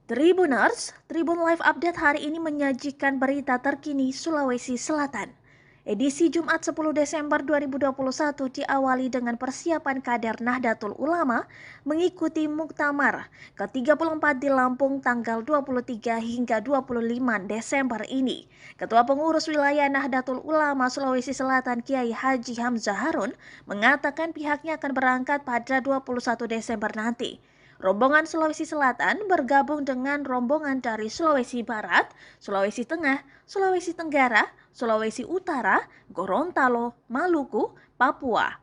Tribuners, Tribun Live Update hari ini menyajikan berita terkini Sulawesi Selatan. Edisi Jumat 10 Desember 2021 diawali dengan persiapan kader Nahdlatul Ulama mengikuti Muktamar ke-34 di Lampung tanggal 23 hingga 25 Desember ini. Ketua Pengurus Wilayah Nahdlatul Ulama Sulawesi Selatan Kiai Haji Hamzah Harun mengatakan pihaknya akan berangkat pada 21 Desember nanti. Rombongan Sulawesi Selatan bergabung dengan rombongan dari Sulawesi Barat, Sulawesi Tengah, Sulawesi Tenggara, Sulawesi Utara, Gorontalo, Maluku, Papua.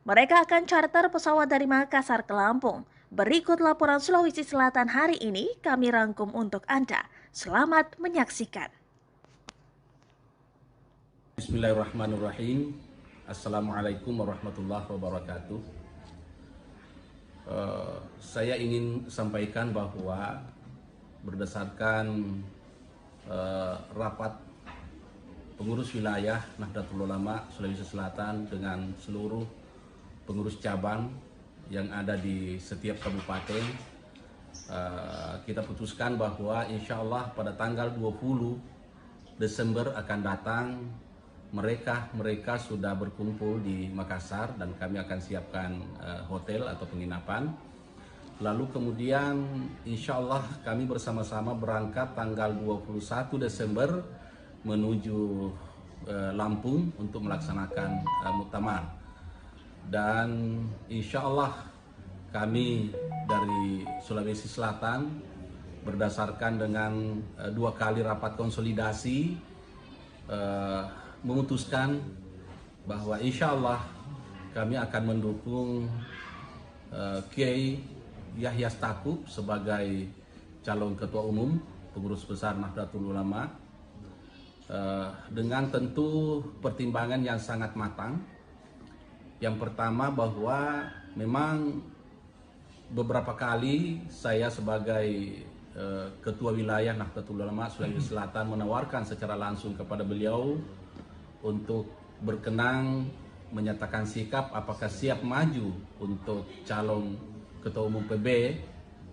Mereka akan charter pesawat dari Makassar ke Lampung. Berikut laporan Sulawesi Selatan hari ini kami rangkum untuk Anda. Selamat menyaksikan. Bismillahirrahmanirrahim. Assalamualaikum warahmatullahi wabarakatuh. Saya ingin sampaikan bahwa berdasarkan rapat pengurus wilayah Nahdlatul Ulama Sulawesi Selatan dengan seluruh pengurus cabang yang ada di setiap kabupaten, kita putuskan bahwa insya Allah pada tanggal 20 Desember akan datang mereka sudah berkumpul di Makassar dan kami akan siapkan hotel atau penginapan. Lalu kemudian insya Allah kami bersama-sama berangkat tanggal 21 Desember menuju Lampung untuk melaksanakan muktamar. Dan insya Allah kami dari Sulawesi Selatan berdasarkan dengan 2 kali rapat konsolidasi memutuskan bahwa insya Allah kami akan mendukung Kiai Yahya Stakuf sebagai calon ketua umum pengurus besar Nahdlatul Ulama dengan tentu pertimbangan yang sangat matang. Yang pertama bahwa memang beberapa kali saya sebagai ketua wilayah Nahdlatul Ulama Sulawesi Selatan menawarkan secara langsung kepada beliau untuk berkenan menyatakan sikap apakah siap maju untuk calon ketua umum PB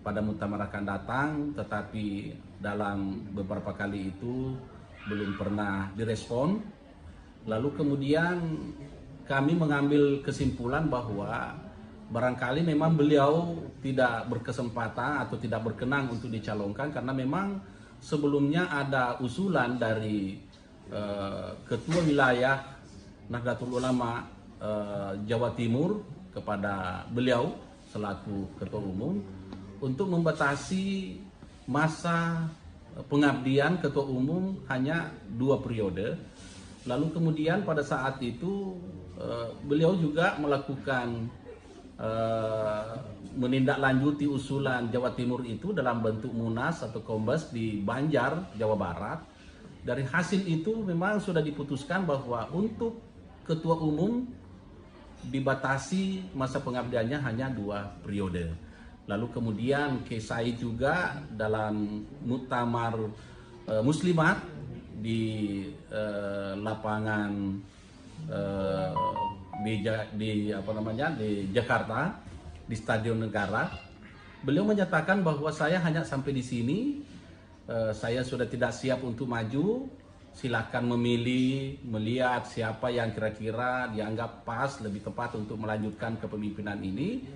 pada muktamar akan datang, tetapi dalam beberapa kali itu belum pernah direspon. Lalu kemudian kami mengambil kesimpulan bahwa barangkali memang beliau tidak berkesempatan atau tidak berkenan untuk dicalonkan karena memang sebelumnya ada usulan dari Ketua Wilayah Nahdlatul Ulama Jawa Timur kepada beliau selaku Ketua Umum untuk membatasi masa pengabdian Ketua Umum hanya 2 periode. Lalu kemudian pada saat itu beliau juga melakukan menindaklanjuti usulan Jawa Timur itu dalam bentuk Munas atau Kombes di Banjar, Jawa Barat. Dari hasil itu memang sudah diputuskan bahwa untuk ketua umum dibatasi masa pengabdiannya hanya 2 periode. Lalu kemudian Kiai juga dalam muktamar muslimat di lapangan di Jakarta di Stadion Negara, beliau menyatakan bahwa saya hanya sampai di sini. Saya sudah tidak siap untuk maju, silakan memilih, melihat siapa yang kira-kira dianggap pas, lebih tepat untuk melanjutkan kepemimpinan ini.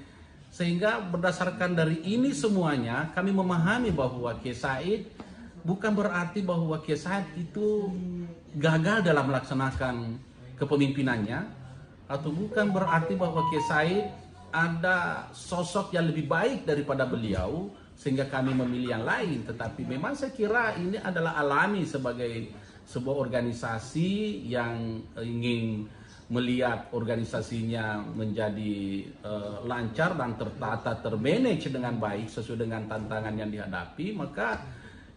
Sehingga berdasarkan dari ini semuanya, kami memahami bahwa Kiai Said bukan berarti bahwa Kiai Said itu gagal dalam melaksanakan kepemimpinannya, atau bukan berarti bahwa Kiai Said ada sosok yang lebih baik daripada beliau, sehingga kami memilih yang lain. Tetapi memang saya kira ini adalah alami sebagai sebuah organisasi yang ingin melihat organisasinya menjadi lancar dan tertata, termanage dengan baik sesuai dengan tantangan yang dihadapi. Maka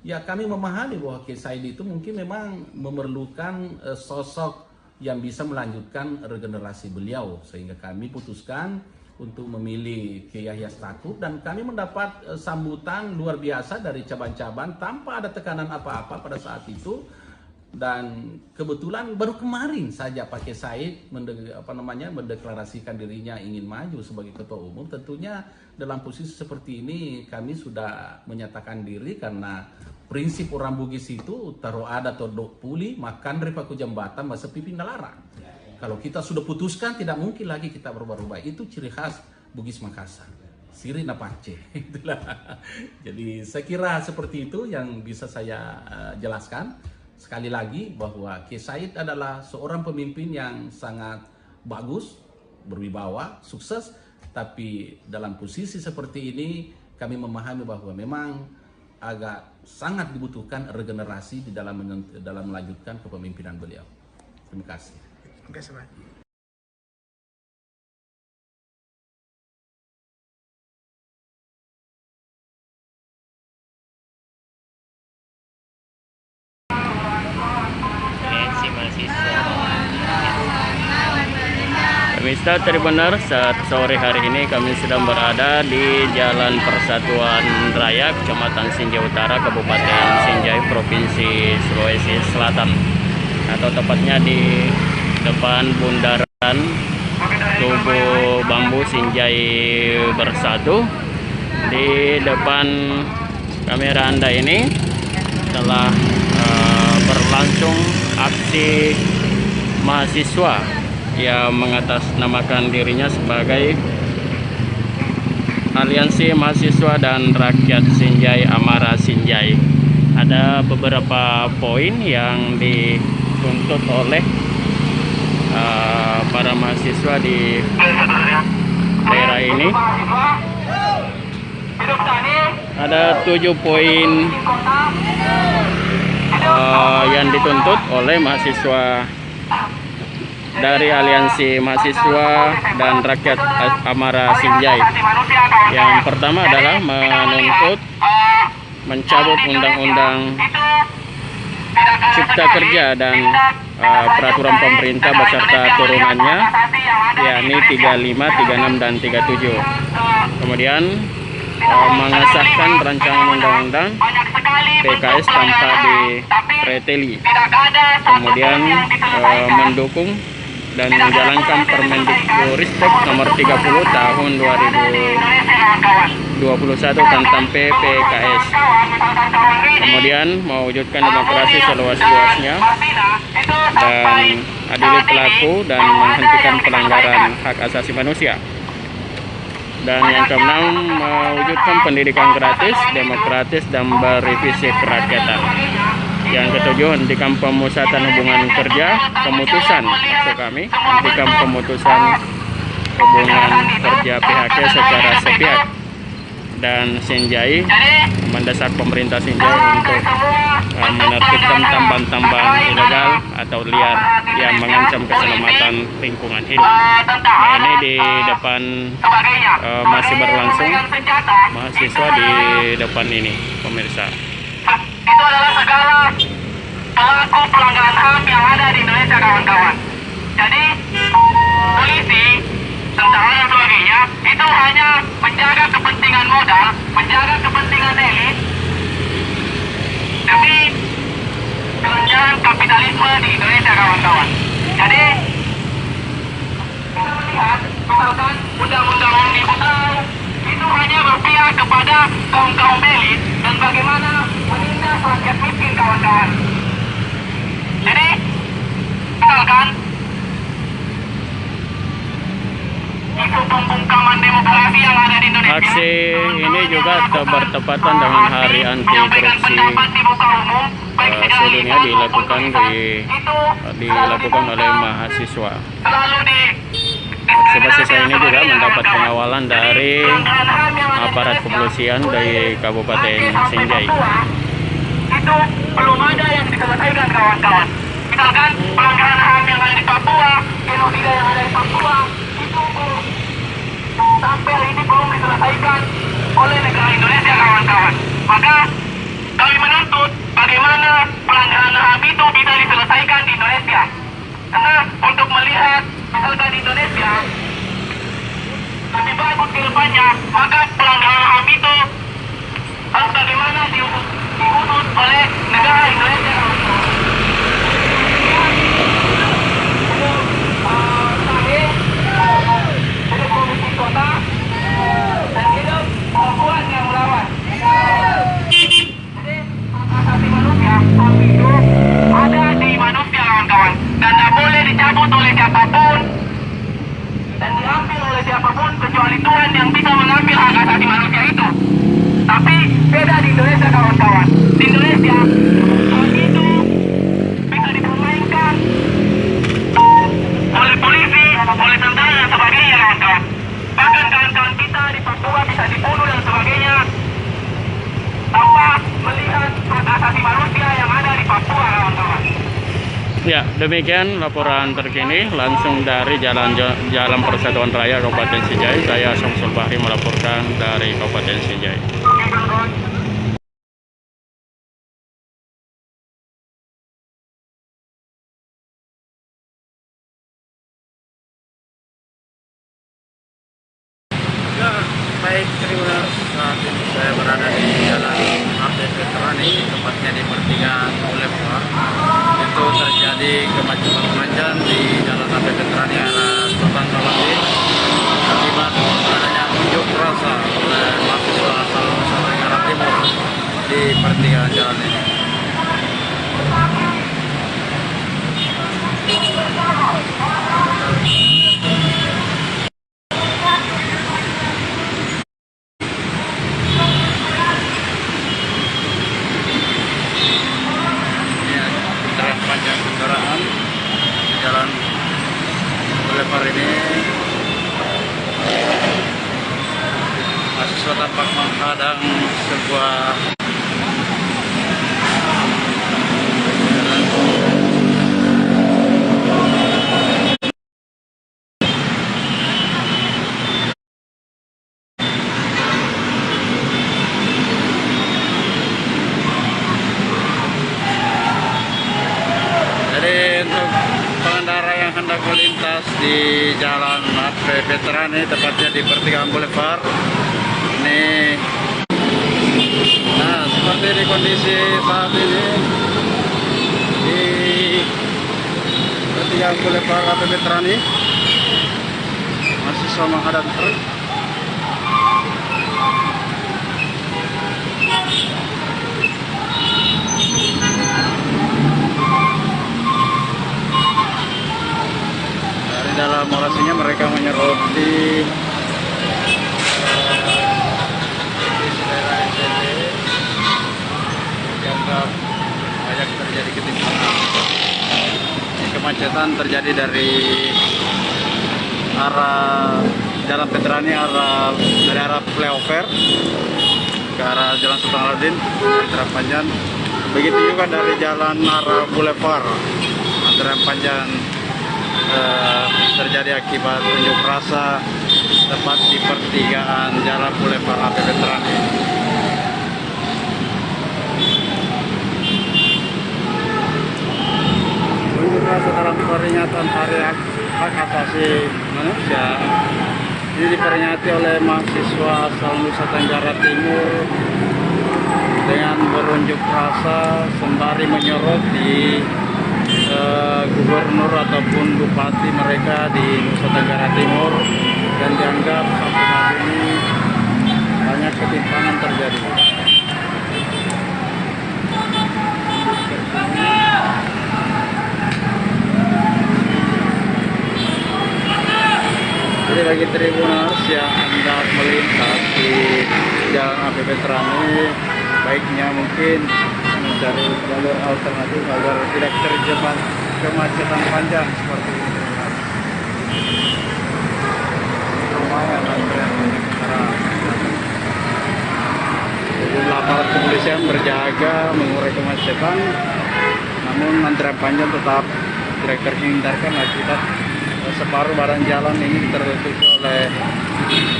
ya kami memahami bahwa Kiai Said itu mungkin memang memerlukan sosok yang bisa melanjutkan regenerasi beliau, sehingga kami putuskan untuk memilih Kiai Yahya Stakuf, dan kami mendapat sambutan luar biasa dari cabang-cabang tanpa ada tekanan apa-apa pada saat itu. Dan kebetulan baru kemarin saja Pak Kiai Said mendeklarasikan dirinya ingin maju sebagai ketua umum. Tentunya dalam posisi seperti ini kami sudah menyatakan diri, karena prinsip orang Bugis itu taruh ada atau dok puli makan dari paku jambatan masa pipi larang. Kalau kita sudah putuskan tidak mungkin lagi kita berubah-ubah. Itu ciri khas Bugis Makassar. Sirina Pace. Itulah. Jadi saya kira seperti itu yang bisa saya jelaskan. Sekali lagi bahwa Kiai Said adalah seorang pemimpin yang sangat bagus, berwibawa, sukses, tapi dalam posisi seperti ini kami memahami bahwa memang agak sangat dibutuhkan regenerasi di dalam melanjutkan kepemimpinan beliau. Terima kasih. Terima kasih, Pak. Pemirsa Tribuners, saat sore hari ini kami sedang berada di Jalan Persatuan Raya, Kecamatan Sinjai Utara, Kabupaten Sinjai, Provinsi Sulawesi Selatan, atau tepatnya di depan bundaran Tugu Bambu Sinjai Bersatu. Di depan kamera Anda ini telah berlangsung aksi mahasiswa yang mengatasnamakan dirinya sebagai Aliansi Mahasiswa dan Rakyat Sinjai Amara Sinjai. Ada beberapa poin yang dituntut oleh para mahasiswa di daerah ini. Ada 7 poin yang dituntut oleh mahasiswa dari Aliansi Mahasiswa dan Rakyat Amara Sinjai. Yang pertama adalah menuntut mencabut undang-undang Cipta Kerja dan peraturan pemerintah beserta turunannya, yakni 35, 36, dan 37. Kemudian mengesahkan rancangan undang-undang PKS tanpa dipreteli. Kemudian mendukung dan menjalankan Permendikbudristek nomor 30 tahun 2021 tentang PPKS. Kemudian mewujudkan demokrasi seluas-luasnya dan adili pelaku dan menghentikan pelanggaran hak asasi manusia. Dan yang keenam, mewujudkan pendidikan gratis, demokratis, dan berevisi kerakyatan. Yang ketujuh, hentikan pemusatan hubungan kerja, pemutusan, maksud kami, hentikan pemutusan hubungan kerja PHK secara sepihak. Dan Sinjai mendesak pemerintah Sinjai untuk menertibkan tambang-tambang ilegal atau liar yang mengancam keselamatan lingkungan hidup. Nah, ini di depan masih berlangsung mahasiswa di depan ini, pemirsa. Itu adalah segala pelaku pelanggaran HAM yang ada di Indonesia, kawan-kawan. Jadi polisi, tentara dan sebagainya itu hanya menjaga kepentingan modal, menjaga kepentingan elit demi kelancaran kapitalisme di Indonesia, kawan-kawan. Jadi kita melihat misalkan undang-undang Omnibus Law itu hanya berpihak kepada kaum-kaum elit dan bagaimana menindas rakyat miskin, kawan-kawan. Jadi misalkan isu pembungkaman demokrasi yang ada di Indonesia. Aksi ini juga bertepatan dengan Hari Anti Korupsi sedunia dilakukan oleh mahasiswa. Mahasiswa ini juga mendapat pengawalan dari aparat kepolisian dari Kabupaten Sinjai. Itu belum ada yang diselesaikan, kawan-kawan. Misalkan pelanggaran HAM yang ada di Papua, genosida yang ada di Papua, itu sampai hari ini belum diselesaikan oleh negara Indonesia, kawan-kawan. Maka kami menuntut bagaimana pelanggaran HAM itu bisa diselesaikan di Indonesia. Karena untuk melihat misalkan di Indonesia lebih bagus ke depannya, maka pelanggaran HAM itu harus bagaimana diurus oleh negara Indonesia. siapapun kecuali Tuhan yang bisa mengambil hak asasi manusia itu. Tapi beda di Indonesia kawan-kawan. Di Indonesia hak itu bisa dipermainkan oleh polisi, oleh tentara dan sebagainya kawan-kawan. Bahkan kawan-kawan kita di Papua bisa dibunuh dan sebagainya tanpa melihat hak asasi manusia yang ada di Papua kawan-kawan. Ya, demikian laporan terkini langsung dari Jalan Persatuan Raya Kabupaten Sinjai. Saya Samsul Bahri melaporkan dari Kabupaten Sinjai. Oke, kawan-kawan. Ya, baik Tribuners, saat ini saya berada di Jalan Akses Veterani, tepatnya di pertigaan Boulevard. Itu terjadi kemacetan panjang di Jalan Akses Veterani arah Sultan Salahuddin akibat adanya unjuk rasa oleh mahasiswa asal Nusa Tenggara Timur di pertigaan jalan ini. Panjang kendaraan di jalan Boulevard ini, mahasiswa tampak menghadang sebuah untuk pengendara yang hendak melintas di Jalan Akses Veterani, tepatnya di pertigaan Boulevard ini. Nah, seperti di kondisi saat ini di pertigaan Boulevard Akses Veterani, mahasiswa menghadang truk. Dalam orasinya mereka menyoroti daerah NTT dianggap banyak terjadi ketimpangan. Kemacetan terjadi dari arah Jalan Veterani, dari arah flyover ke arah Jalan Sultan Salahuddin antara panjang. Begitu juga dari jalan arah Boulevard antara panjang terjadi akibat unjuk rasa tepat di pertigaan Jalan Boulevard Akses Veterani. Unjuk rasa dalam peringatan Hari Hak Asasi Manusia ini diperingati oleh mahasiswa asal Nusa Tenggara Timur dengan berunjuk rasa sembari menyoroti gubernur ataupun bupati mereka di Nusa Tenggara Timur, dan dianggap sampai saat ini banyak ketimpangan terjadi. Jadi bagi Tribuners yang hendak melintas di Jalan Akses Veterani, baiknya mungkin mencari jalur alternatif agar tidak terjebak kemacetan panjang seperti ini. Lumayan antrean banyak kendaraan. Sejumlah aparat kepolisian berjaga mengurai kemacetan, namun antrean panjang tetap tidak terhindarkan akibat separuh badan jalan ini tertutup oleh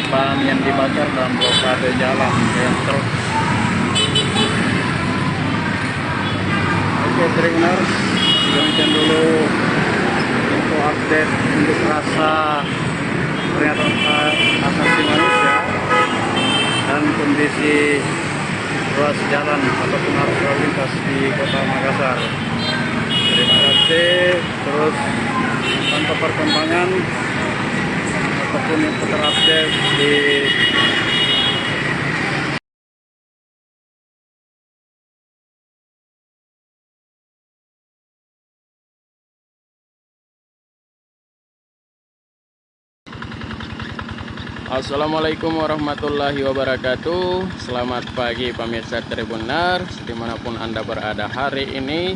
bahan yang dibakar dan blokade jalan yang truk. Oke, Tribuners, demikian dulu info update unjuk rasa peringatan hak asasi manusia dan kondisi ruas jalan ataupun arus lalu lintas di Kota Makassar. Terima kasih, terus pantau perkembangan ataupun info terupdate di Assalamualaikum warahmatullahi wabarakatuh. Selamat pagi pemirsa Tribunar, dimanapun Anda berada hari ini.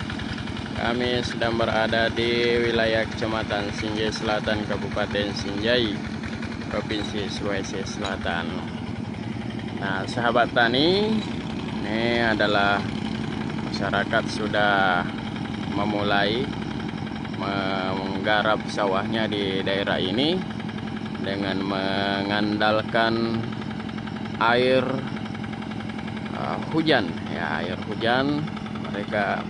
Kami sedang berada di wilayah Kecamatan Sinjai Selatan, Kabupaten Sinjai, Provinsi Sulawesi Selatan. Nah, sahabat tani, ini adalah masyarakat sudah memulai menggarap sawahnya di daerah ini dengan mengandalkan air hujan. Ya, air hujan mereka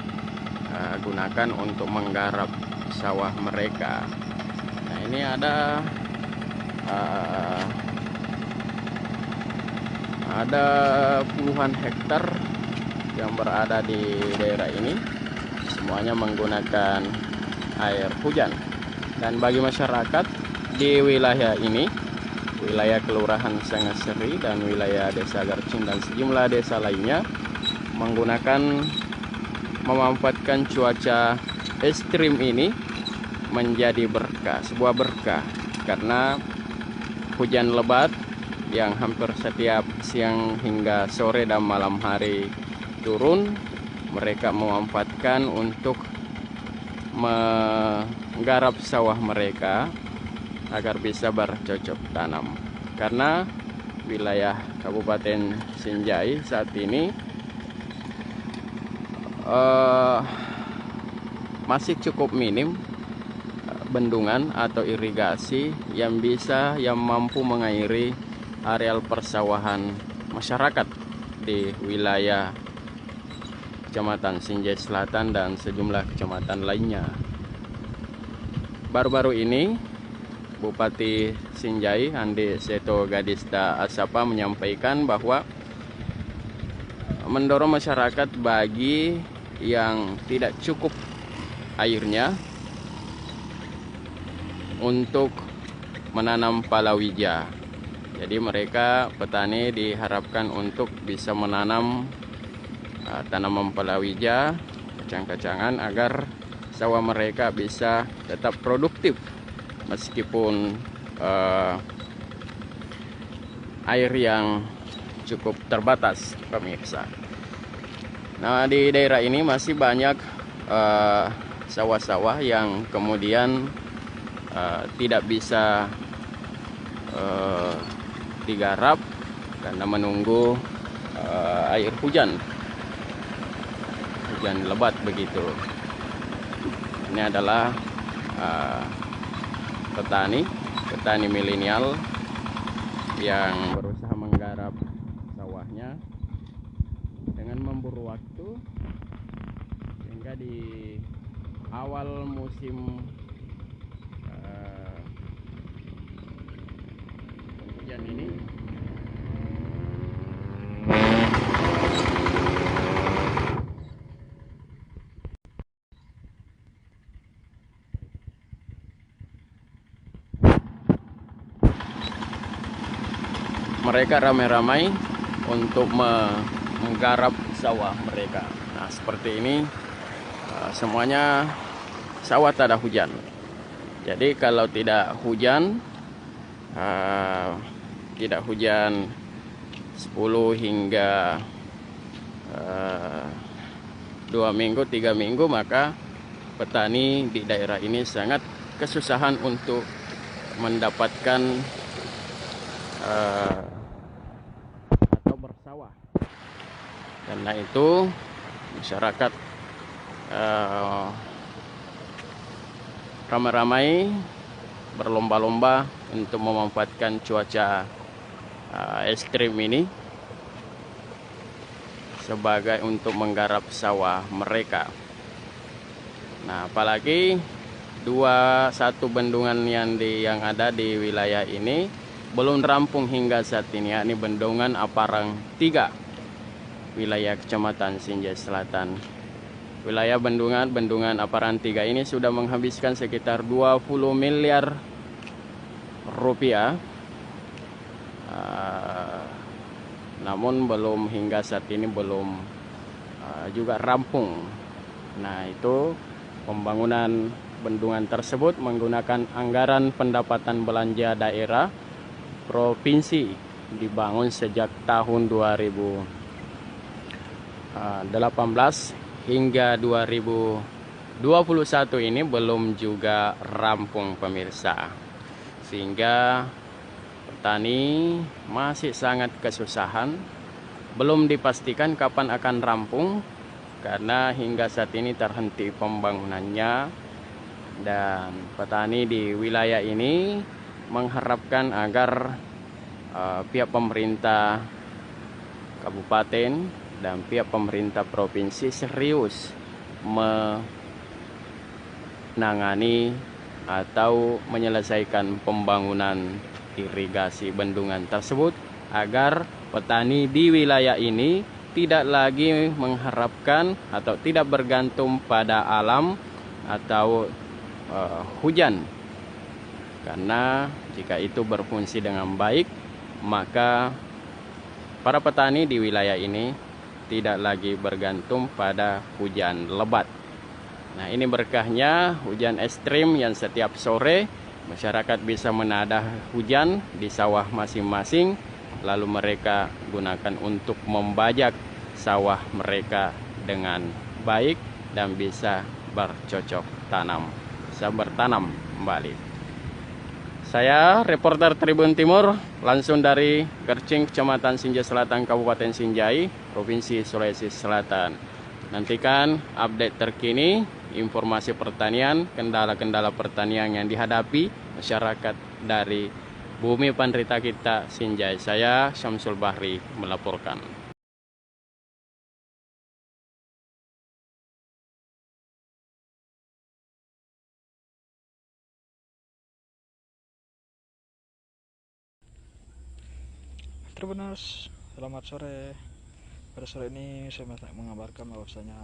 gunakan untuk menggarap sawah mereka. Nah, ini ada puluhan hektar yang berada di daerah ini, semuanya menggunakan air hujan. Dan bagi masyarakat di wilayah ini, wilayah Kelurahan Sangaseri dan wilayah Desa Garcing dan sejumlah desa lainnya, memanfaatkan cuaca ekstrim ini menjadi berkah, sebuah berkah, karena hujan lebat yang hampir setiap siang hingga sore dan malam hari turun, mereka memanfaatkan untuk menggarap sawah mereka agar bisa bercocok tanam. Karena wilayah Kabupaten Sinjai saat ini masih cukup minim bendungan atau irigasi yang mampu mengairi areal persawahan masyarakat di wilayah Kecamatan Sinjai Selatan dan sejumlah kecamatan lainnya. Baru-baru ini Bupati Sinjai Andi Seto Gadista Asapa menyampaikan bahwa mendorong masyarakat bagi yang tidak cukup airnya untuk menanam palawija. Jadi mereka petani diharapkan untuk bisa menanam tanaman palawija, kacang-kacangan, agar sawah mereka bisa tetap produktif meskipun air yang cukup terbatas, pemirsa. Nah, di daerah ini masih banyak sawah-sawah yang kemudian tidak bisa digarap karena menunggu air hujan lebat begitu. Ini adalah petani milenial yang berusaha menggarap sawahnya dengan memburu waktu, sehingga di awal musim hujan ini mereka ramai-ramai untuk menggarap sawah mereka. Nah, seperti ini semuanya sawah tak ada hujan. Jadi kalau tidak hujan 10 hingga 2 minggu, 3 minggu, maka petani di daerah ini sangat kesusahan untuk mendapatkan atau bersawah. Karena itu masyarakat ramai-ramai berlomba-lomba untuk memanfaatkan cuaca ekstrim ini sebagai untuk menggarap sawah mereka. Nah, apalagi satu bendungan yang ada di wilayah ini belum rampung hingga saat ini, yakni Bendungan Aparang 3, wilayah Kecamatan Sinjai Selatan. Wilayah Bendungan Aparang 3 ini sudah menghabiskan sekitar 20 miliar rupiah, namun belum hingga saat ini belum juga rampung. Nah, itu pembangunan bendungan tersebut menggunakan anggaran pendapatan belanja daerah provinsi dibangun sejak tahun 2018 hingga 2021 ini belum juga rampung pemirsa, sehingga petani masih sangat kesusahan. Belum dipastikan kapan akan rampung karena hingga saat ini terhenti pembangunannya, dan petani di wilayah ini mengharapkan agar pihak pemerintah kabupaten dan pihak pemerintah provinsi serius menangani atau menyelesaikan pembangunan irigasi bendungan tersebut agar petani di wilayah ini tidak lagi mengharapkan atau tidak bergantung pada alam atau hujan, karena jika itu berfungsi dengan baik maka para petani di wilayah ini tidak lagi bergantung pada hujan lebat. Nah, ini berkahnya hujan ekstrim yang setiap sore masyarakat bisa menadah hujan di sawah masing-masing, lalu mereka gunakan untuk membajak sawah mereka dengan baik dan bisa bercocok tanam, bisa bertanam kembali. Saya reporter Tribun Timur langsung dari Gercing, Kecamatan Sinjai Selatan, Kabupaten Sinjai, Provinsi Sulawesi Selatan. Nantikan update terkini, informasi pertanian, kendala-kendala pertanian yang dihadapi masyarakat dari Bumi Panrita kita Sinjai. Saya Syamsul Bahri melaporkan. Tribuners, selamat sore. Pada sore ini saya mengabarkan bahwasanya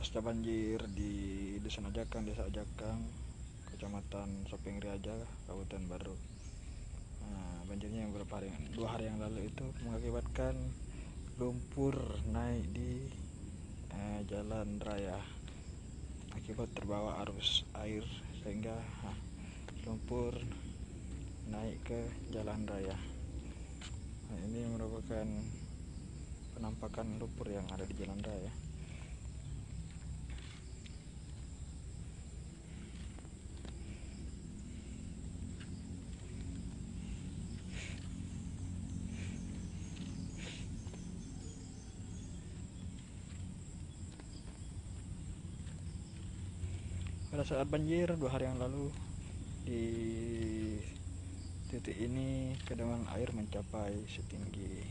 pasca banjir di Dusun Ajakang, Desa Ajakang, Kecamatan Sopeng Riaja, Kabupaten Baru. Banjirnya yang 2 hari yang lalu itu mengakibatkan lumpur naik di jalan raya akibat terbawa arus air, sehingga lumpur naik ke jalan raya. Nah, ini merupakan penampakan lumpur yang ada di jalan raya. Pada saat banjir 2 hari yang lalu, di titik ini kedalaman air mencapai setinggi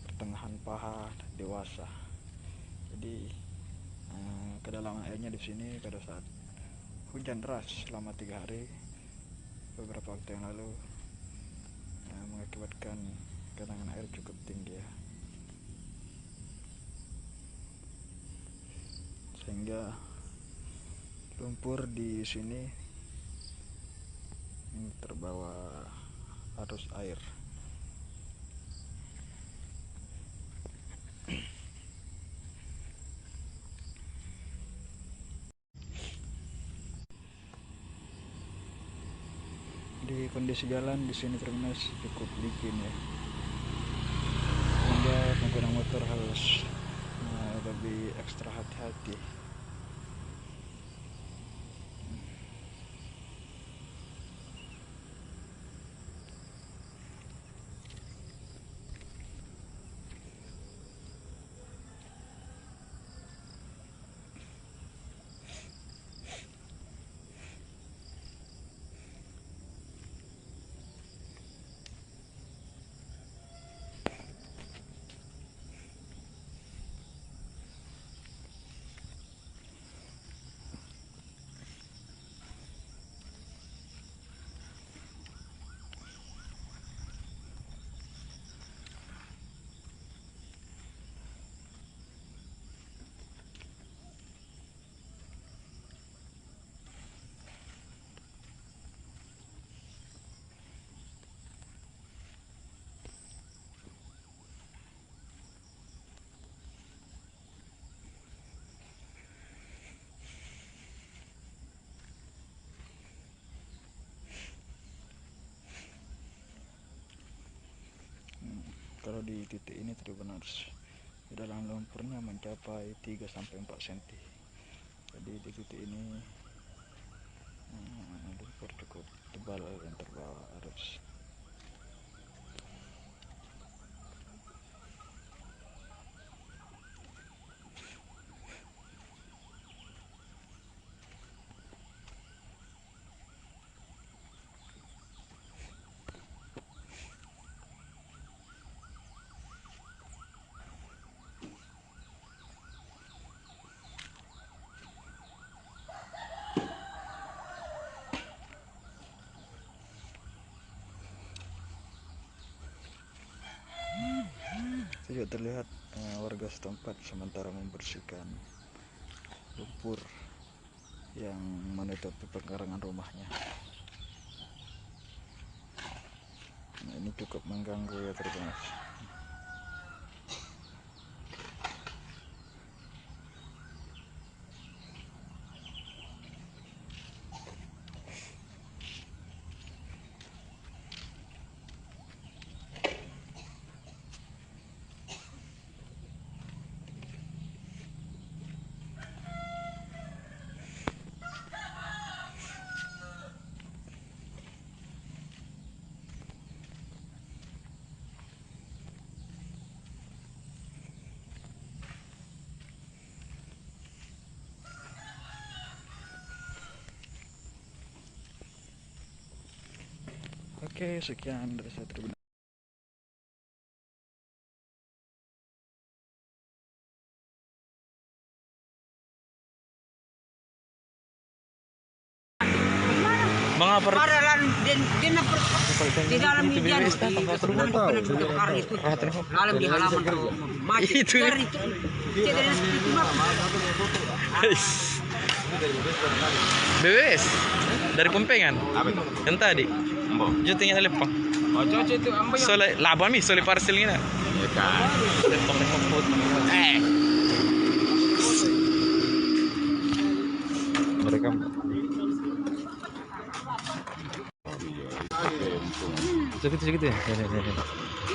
pertengahan paha dewasa. Jadi kedalaman airnya di sini pada saat hujan deras selama 3 hari beberapa waktu yang lalu mengakibatkan genangan air cukup tinggi ya. Sehingga lumpur di sini terbawa arus air. Di kondisi jalan di sini terminal cukup licin ya, sehingga pengguna motor harus lebih ekstra hati-hati. Kalau di titik ini Tribuners, kedalaman lumpurnya mencapai 3-4 cm. Jadi di titik ini lumpur cukup tebal yang terbawa arus. Juga terlihat warga setempat sementara membersihkan lumpur yang menutupi pekarangan rumahnya. Nah, ini cukup mengganggu ya Tribuners. Oke, sekian dari saya Tribuners. Mengapa? Di dalam hujan itu dalam di halaman macet itu Bebes dari Pempengan. Yang tadi. Yo tinggal lepang. Oh, cocok itu ambil. Soleh laba mi soleh parcel ngina. Ya kan. Lepang foto. Mereka segitu ya.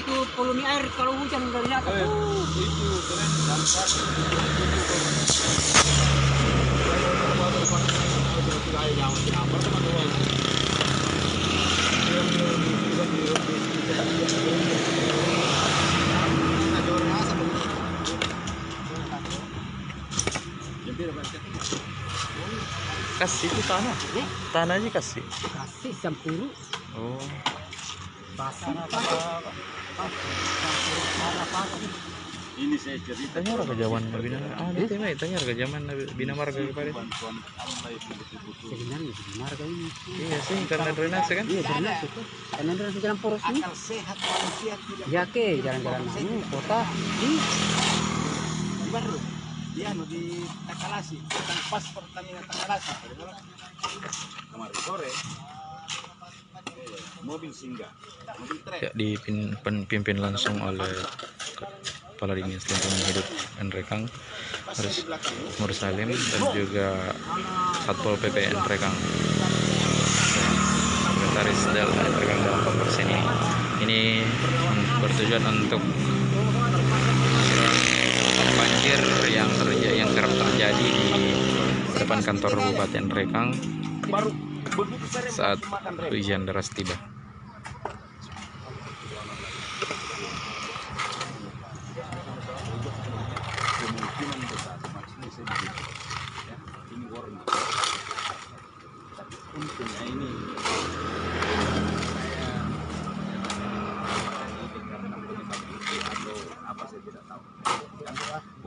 itu koloni air kalau hujan dari atas. Kasih itu tanah aja kasih. Kasih campur. Oh. Ini saya cerita. Tanya orang ke zaman Nabi tanya orang ke zaman Bina Marga kemarin. Sebenarnya marga ini. Iya sih karena drainase kan. Iya drainase itu. Karena drainase jalan poros ini. Sehat manusia tidak Ya ke jalan-jalan ini kota di baru. Dia di Takalasi, pas Pertamina Takalasi. Kemarin sore mobil singgah, mobil trek. Ya dipimpin langsung oleh Kepala Dinas Lingkungan Hidup Nrekang Mursalim dan juga Satpol PP Nrekang. Sekretaris Del Nrekang dalam Pembersih ini bertujuan untuk banjir yang kerap terjadi di depan kantor Bupati Nrekang saat hujan deras tiba.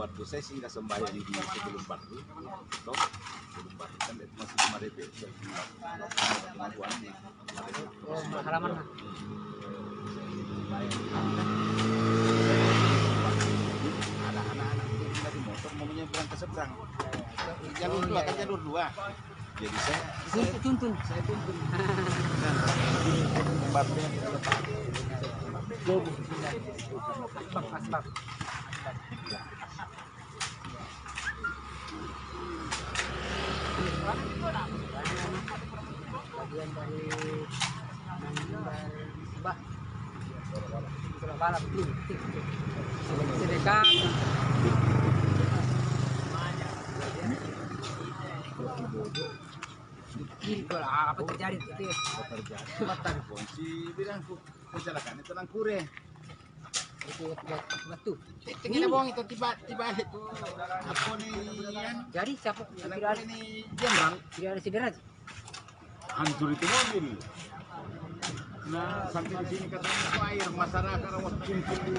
Waktu saya sih nggak sembahyang di sebelum Batu, toh sebelum Batu kan masih kemarin halaman. Ada anak-anak dari motor mau menyeberang ke seberang, jalur dua kan jalur dua, jadi saya tuntun. Batunya kita letak. Asbab. Bagian dari Bah balap sedekah. Kiri kalau apa terjadi itu ya? Kunci bilang kecelakaan itu nangkure. Itu batu. Tinggal bohong itu tiba-tiba itu apa nih yang Jadi siapa tidak ada, ini jenderal tidak ada cedera. hancur itu mobil. Nah sampai di sini katanya itu air masyarakat awas kumpul di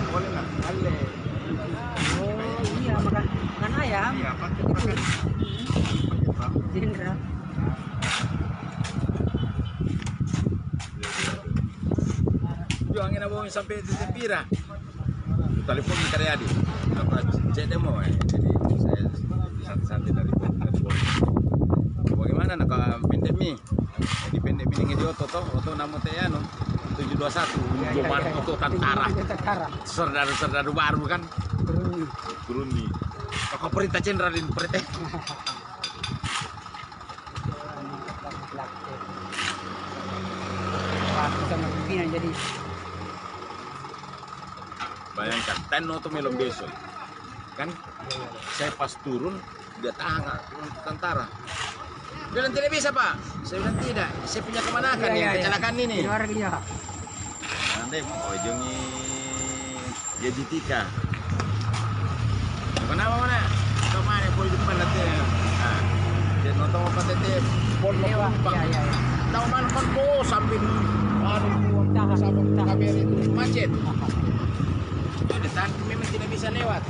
boleh nggak? Boleh. Oh iya makan ayam. Iya pakai Jenderal. angin abang sampai di Tempira. Telepon di Karyadi. Apa cek demo jadi saya santai dari telepon. Bagaimana nak pandemi? Di pandemi ini dia oto nama teh anu 721 Jumar itu tentara. Saudara-saudara baru kan. Bruni. Kok perintah jenderal ini perintah. Sama pimpinan jadi Bayangkan, Teno tuh melom besok, kan? Saya pas turun, dia tahan tentara. Dia bilang tidak bisa pak, saya bilang tidak, saya punya kemanakan nih, kecelakaan ini. Nanti mau ujungi jadi tika. Kenapa mana? Kemana? Pol depan nanti. Nah, dia nonton apa tadi? Pol mau tahu mana kan sampai sabun KBRI itu macet. Detan memang tidak bisa lewat.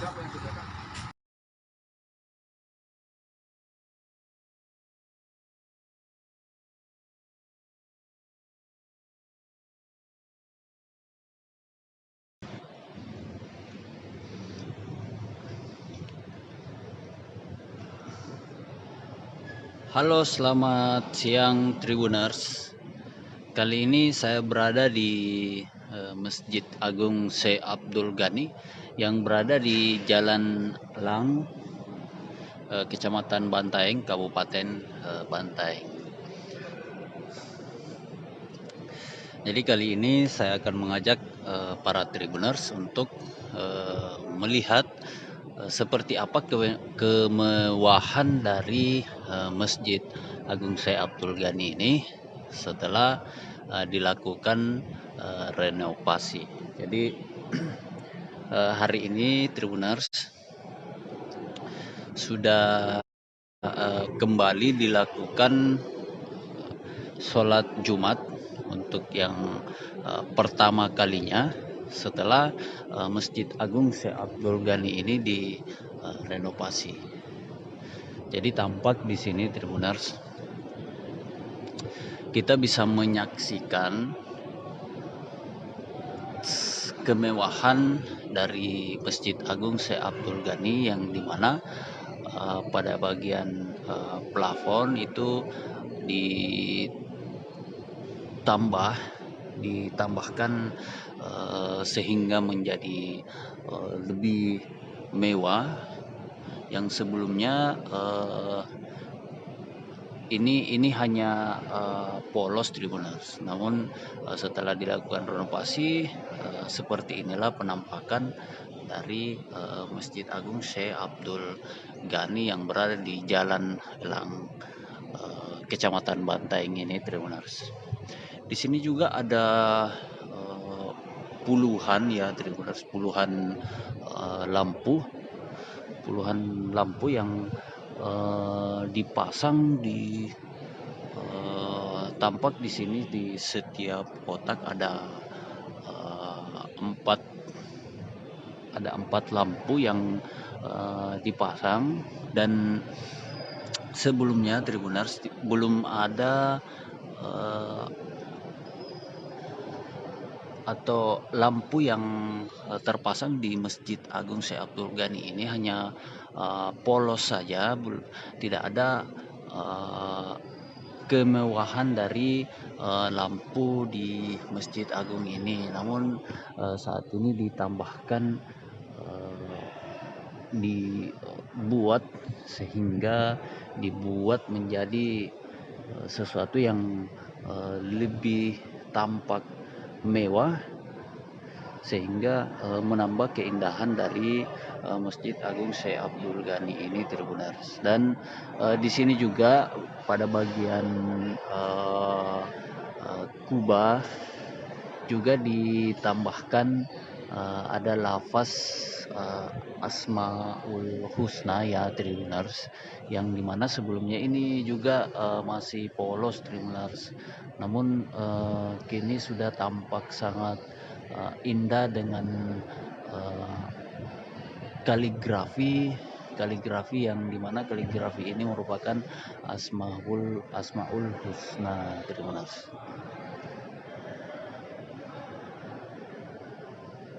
Siapa yang kita Halo, selamat siang Tribuners. Kali ini saya berada di Masjid Agung Syekh Abdul Ghani yang berada di Jalan Lang, Kecamatan Bantaeng, Kabupaten Bantaeng. Jadi kali ini saya akan mengajak para Tribuners untuk melihat seperti apa kemewahan dari Masjid Agung Syekh Abdul Ghani ini setelah dilakukan renovasi. Jadi hari ini Tribuners sudah kembali dilakukan sholat Jumat untuk yang pertama kalinya setelah Masjid Agung Syekh Abdul Ghani ini direnovasi. Jadi tampak di sini Tribuners kita bisa menyaksikan kemewahan dari Masjid Agung Syekh Abdul Ghani yang dimana pada bagian plafon itu ditambahkan sehingga menjadi lebih mewah. Yang sebelumnya ini hanya polos Tribuners, namun setelah dilakukan renovasi seperti inilah penampakan dari Masjid Agung Syekh Abdul Ghani yang berada di Jalan Lang, Kecamatan Bantaeng ini Tribuners. Di sini juga ada puluhan Tribuners, puluhan lampu yang dipasang di tampak di sini di setiap kotak ada empat lampu yang dipasang, dan sebelumnya Tribuners belum ada atau lampu yang terpasang di Masjid Agung Syekh Abdul Ghani ini hanya polos saja, tidak ada kemewahan dari lampu di Masjid Agung ini. Namun saat ini ditambahkan, dibuat sehingga dibuat menjadi sesuatu yang lebih tampak mewah, sehingga menambah keindahan dari Masjid Agung Syekh Abdul Ghani ini, Tribuners. Dan di sini juga pada bagian kubah juga ditambahkan ada lafaz Asmaul Husna ya, Tribuners, yang dimana sebelumnya ini juga masih polos, Tribuners. Namun kini sudah tampak sangat indah dengan kaligrafi yang dimana kaligrafi ini merupakan Asmaul Husna, Tribuners.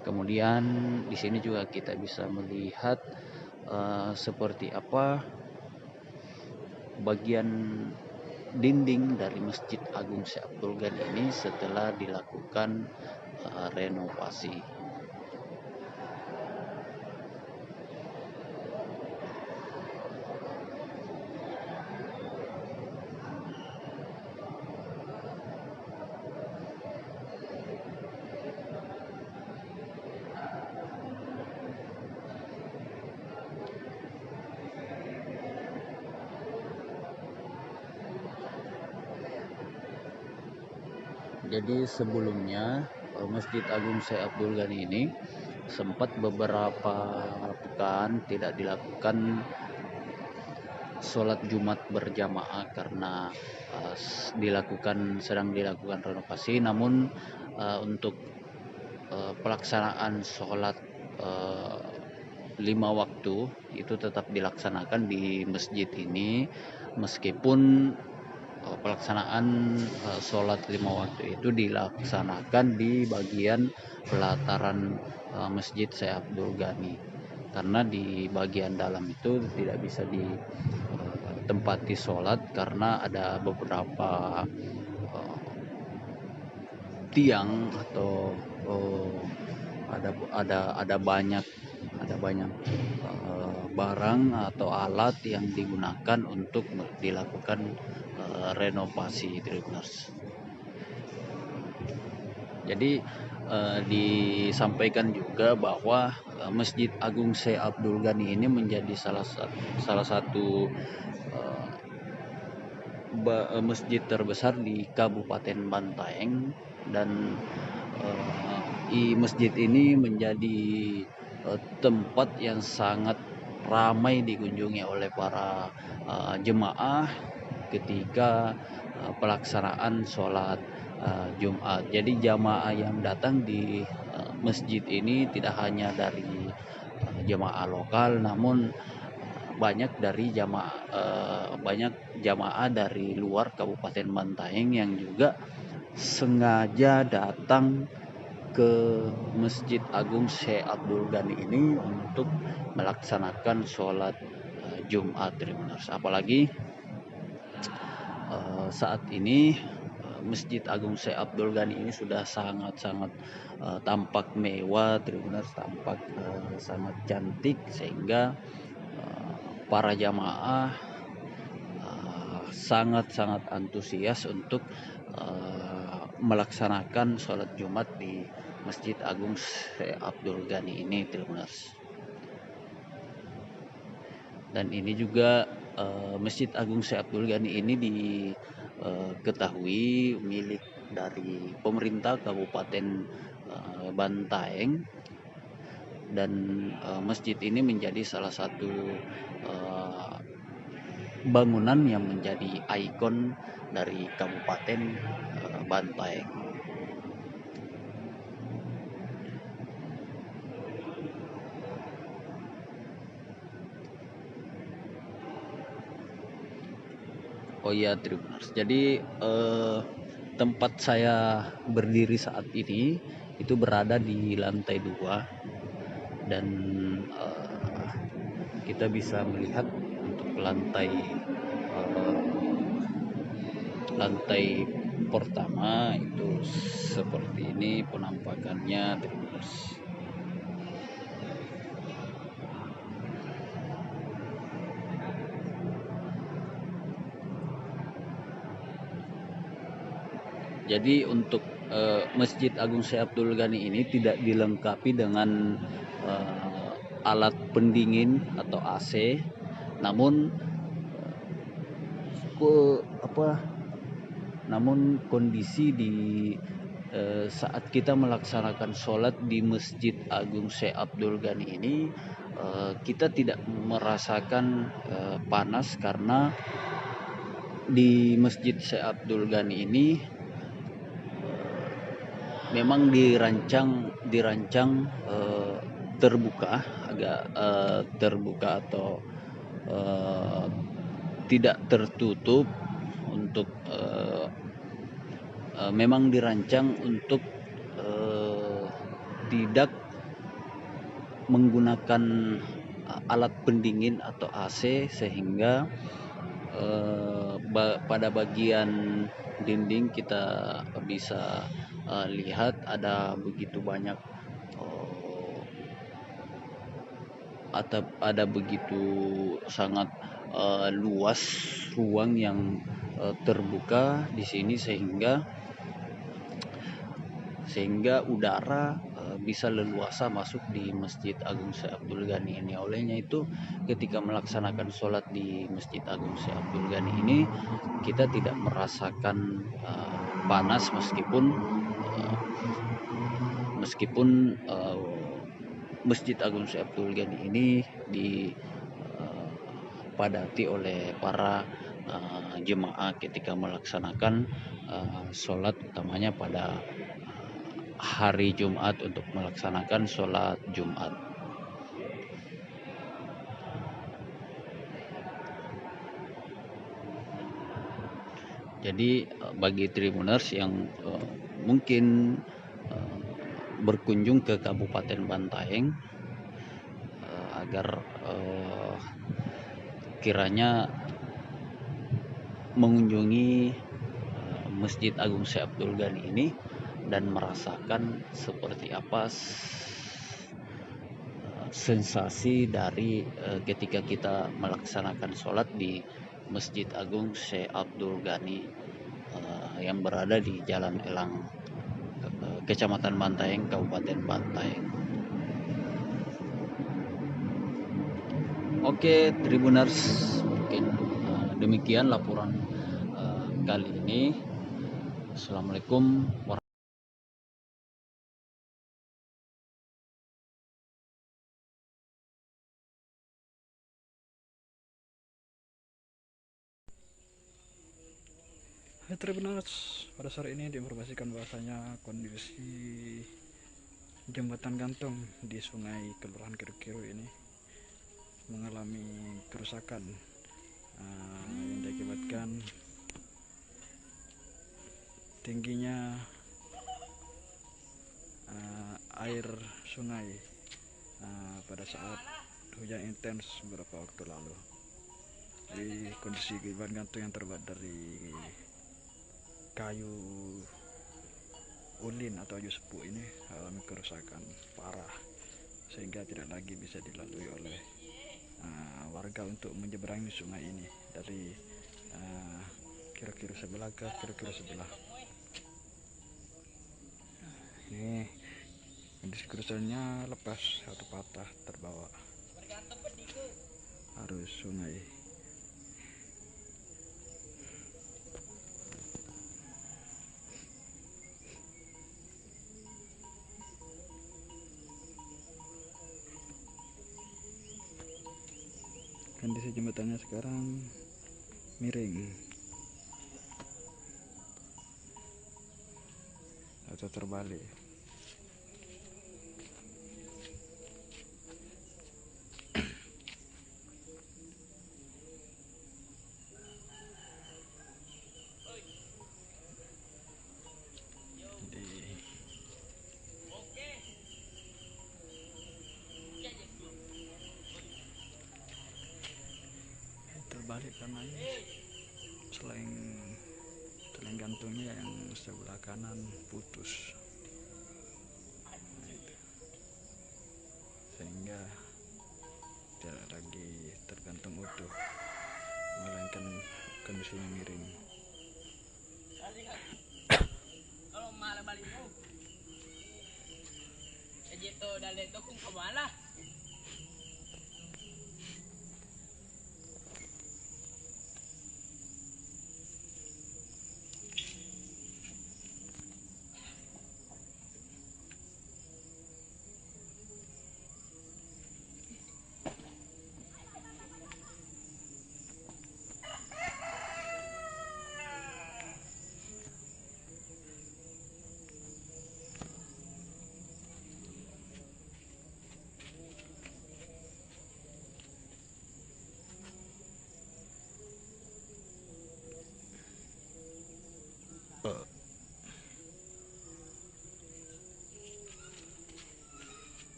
Kemudian di sini juga kita bisa melihat seperti apa bagian dinding dari Masjid Agung Syekh Abdul Ghani ini setelah dilakukan renovasi. Jadi sebelumnya Masjid Agung Syekh Abdul Ghani ini sempat beberapa pekan tidak dilakukan sholat Jumat berjamaah karena sedang dilakukan renovasi. Namun untuk pelaksanaan sholat 5 waktu itu tetap dilaksanakan di masjid ini, meskipun pelaksanaan sholat 5 waktu itu dilaksanakan di bagian pelataran Masjid Syekh Abdul Ghani, karena di bagian dalam itu tidak bisa ditempati sholat karena ada beberapa tiang atau ada banyak barang atau alat yang digunakan untuk dilakukan renovasi, Tribuners. Jadi disampaikan juga bahwa Masjid Agung Syekh Abdul Ghani ini menjadi salah satu masjid terbesar di Kabupaten Bantaeng, dan masjid ini menjadi tempat yang sangat ramai dikunjungi oleh para jemaah ketika pelaksanaan sholat Jumat. Jadi jamaah yang datang di masjid ini tidak hanya dari jemaah lokal, namun banyak jamaah dari luar Kabupaten Bantaeng yang juga sengaja datang ke Masjid Agung Syekh Abdul Ghani ini untuk melaksanakan sholat Jumat, Tribuners. Apalagi saat ini Masjid Agung Syekh Abdul Ghani ini sudah sangat-sangat tampak mewah, Tribuners, tampak sangat cantik, sehingga para jamaah sangat-sangat antusias untuk melaksanakan sholat Jumat di Masjid Agung Syekh Abdul Ghani ini, Tribuners. Dan ini juga Masjid Agung Syekh Abdul Ghani ini diketahui milik dari pemerintah Kabupaten Bantaeng, dan masjid ini menjadi salah satu bangunan yang menjadi ikon dari Kabupaten Bantaeng. Oh iya, Tribuners. Jadi tempat saya berdiri saat ini itu berada di lantai 2 dan kita bisa melihat untuk lantai pertama itu seperti ini penampakannya, Tribuners. Jadi untuk Masjid Agung Syekh Abdul Ghani ini tidak dilengkapi dengan alat pendingin atau AC, namun kondisi di saat kita melaksanakan sholat di Masjid Agung Syekh Abdul Ghani ini kita tidak merasakan panas karena di Masjid Syekh Abdul Ghani ini memang dirancang terbuka, agak terbuka atau tidak tertutup untuk memang dirancang untuk tidak menggunakan alat pendingin atau AC, sehingga pada bagian dinding kita bisa lihat ada begitu banyak atau ada begitu sangat luas ruang yang terbuka di sini sehingga udara bisa leluasa masuk di Masjid Agung Syekh Abdul Ghani ini. Olehnya itu ketika melaksanakan sholat di Masjid Agung Syekh Abdul Ghani ini kita tidak merasakan panas meskipun Masjid Agung Syekh Abdul Ghani ini dipadati oleh para jemaah ketika melaksanakan sholat, utamanya pada hari Jumat untuk melaksanakan sholat Jumat. Jadi bagi Tribuners yang mungkin berkunjung ke Kabupaten Bantaeng agar kiranya mengunjungi Masjid Agung Syekh Abdul Ghani ini dan merasakan seperti apa sensasi dari ketika kita melaksanakan sholat di Masjid Agung Syekh Abdul Ghani yang berada di Jalan Elang, Kecamatan Bantaeng, Kabupaten Bantaeng. Oke, Tribuners, mungkin demikian laporan kali ini. Assalamualaikum warahmatullahi wabarakatuh. Hai Tribuners, pada sore ini diinformasikan bahwasanya kondisi jembatan gantung di Sungai Kelurahan Kiru-Kiru ini mengalami kerusakan yang diakibatkan tingginya air sungai pada saat hujan intens beberapa waktu lalu. Jadi kondisi jembatan gantung yang terbuat dari kayu ulin atau kayu sepuh ini alami kerusakan parah sehingga tidak lagi bisa dilalui oleh warga untuk menyeberangi sungai ini dari Kiru-Kiru sebelah ke Kiru-Kiru sebelah. Ini kondisi kerusakannya lepas atau patah terbawa arus sungai. Kondisi jembatannya sekarang miring atau terbalik. karena ini selain gantungnya yang sebelah kanan putus, sehingga tidak lagi tergantung utuh, melainkan kondisinya miring. Kalau malah balik mo, dito dito kung kawala.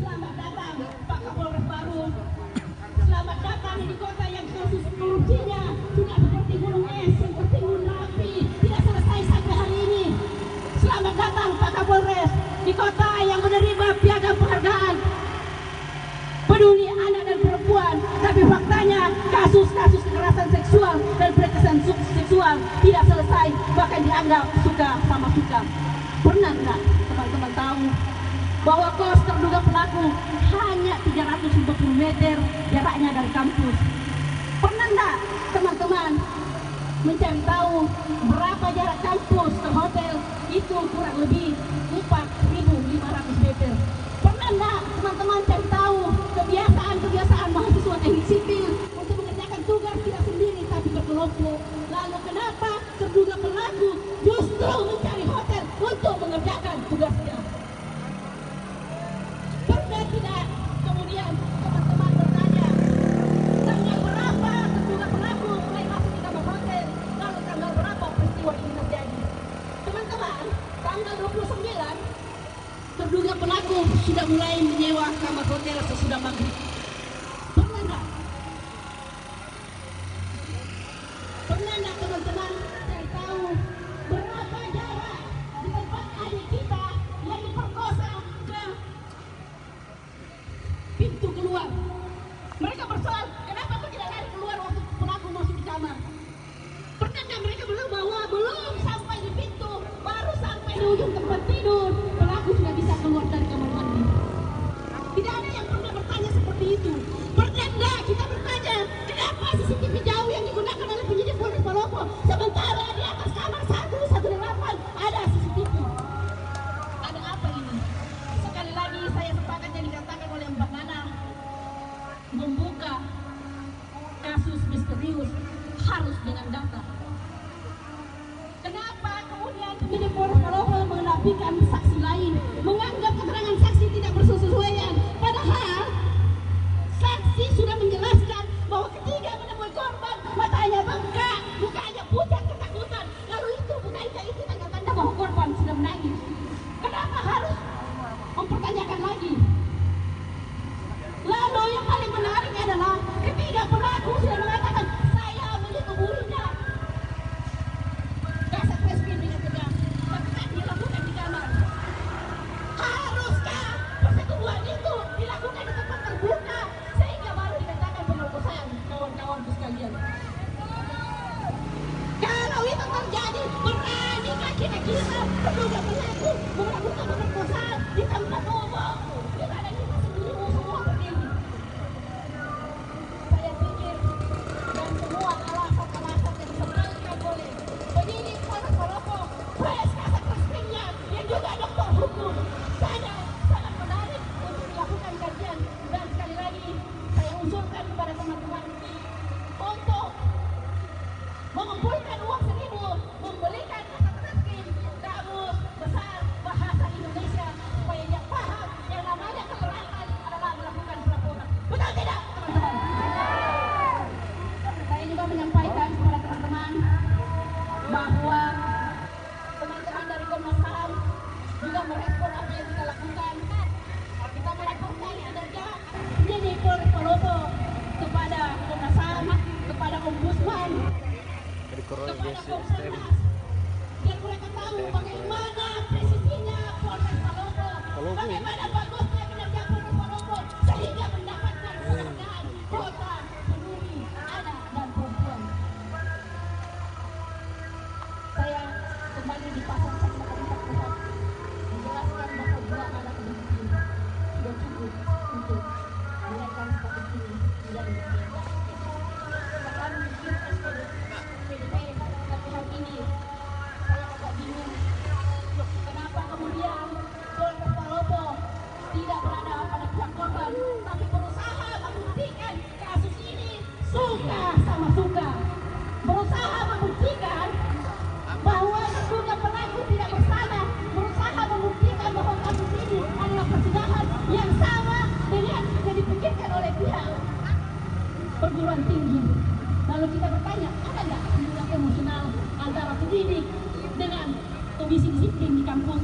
Selamat datang Pak Kapolres baru. Selamat datang di kota yang kasus korupsinya sudah seperti gunung es, seperti gunung api, tidak selesai sampai hari ini. Selamat datang Pak Kapolres di kota yang menerima piagam penghargaan peduli anak dan perempuan, tapi faktanya kasus-kasus kekerasan seksual dan pelecehan seksual tidak selesai, bahkan dianggap suka sama suka. Pernah nggak teman-teman tahu bahwa kos terduga pelaku hanya 350 meter jaraknya dari kampus? Pernah nggak teman-teman mencari tahu berapa jarak kampus ke hotel? Itu kurang lebih 4.500 meter. Pernah nggak teman-teman cari tahu kebiasaan mahasiswa teknik sipil untuk mengerjakan tugas tidak sendiri tapi berkelompok? Lalu kenapa terduga pelaku justru mencari hotel untuk mengerjakan tugasnya? Pernah tidak kemudian teman-teman bertanya tanggal berapa terduga pelaku mulai masuk di kamar hotel, lalu tanggal berapa peristiwa ini terjadi? Teman-teman, tanggal 29 terduga pelaku sudah mulai menyewa kamar hotel sesudah maghrib. Pernah nggak? Pernah nggak teman-teman cari tahu berapa jarak di tempat adik kita yang diperkosa ke pintu keluar? Mereka bersoal, kenapa kok tidak lari keluar waktu pelaku masuk di kamar? Pernah nggak mereka bilang bahwa belum sampai di pintu, baru sampai di ujung tempat tidur, pelaku sudah bisa keluar dari kamar mandi? Tidak ada yang pernah bertanya seperti itu. Pernah nggak kita bertanya, kenapa CCTV jauh yang digunakan oleh penyidik Polres Palopo sementara di atas kamar 118 ada CCTV? Ada apa ini? Sekali lagi saya sepakat yang dikatakan oleh Mbak Nana, membuka kasus misterius harus dengan data. Kenapa kemudian penyidik Polres Palopo mengenapikan saksi lain, menganggap keterangan saksi tidak bersesuaian, padahal saksi sudah menjelaskan bahwa ketika menemui korban matanya bengkak, mukanya pucat ketakutan. Lalu itu bukankah itu tanda-tanda bahwa korban sudah menangis? Kenapa harus mempertanyakan lagi? Lalu terduga pelaku melakukan pemerkosaan di tempat umum di mana kita sendiri semua berdiri. Saya pikir dan semua alasan-alasan yang disampaikan oleh penyidik Polres Palopo, Pres Kasat Reskrimnya yang juga dokter hukum, saya sangat menarik untuk dilakukan kajian. Dan sekali lagi saya usulkan kepada teman-teman untuk mengumpulkan uang 1.000, membelikan Kasat Reskrim kamus besar bahasa Indonesia supaya dia paham yang namanya kekerasan adalah melakukan pelaporan. Betul tidak, teman-teman? Saya juga menyampaikan kepada teman-teman bahwa teman-teman dari Komnas HAM juga merespon apa yang kita lakukan. Kita melaporkan kinerja penyidik Polres Palopo kepada Komnas HAM, kepada Ombudsman, kepada Kompolnas, biar mereka tahu bagaimana presisinya Polres Palopo, bagaimana bagusnya kinerja Polres Palopo sehingga mendapatkan penghargaan kota peduli anak dan perempuan. Saya kembali di pasal 144 menjelaskan bahwa dua anak bukti sudah cukup untuk menaikkan status ini menjadi tersangka. Sekarang mungkin PDP tapi hal ini saya agak bingung kenapa kemudian Polres Palopo tidak berada pada pihak korban tapi berusaha membuktikan kasus ini suka sama suka, berusaha membuktikan bahwa terduga pelaku tidak bersalah, berusaha membuktikan bahwa kasus ini adalah persidangan yang sama dengan yang dipikirkan oleh pihak perguruan tinggi. Lalu kita bertanya, ada nggak hubungan emosional antara pendidik dengan komisi disiplin di kampus?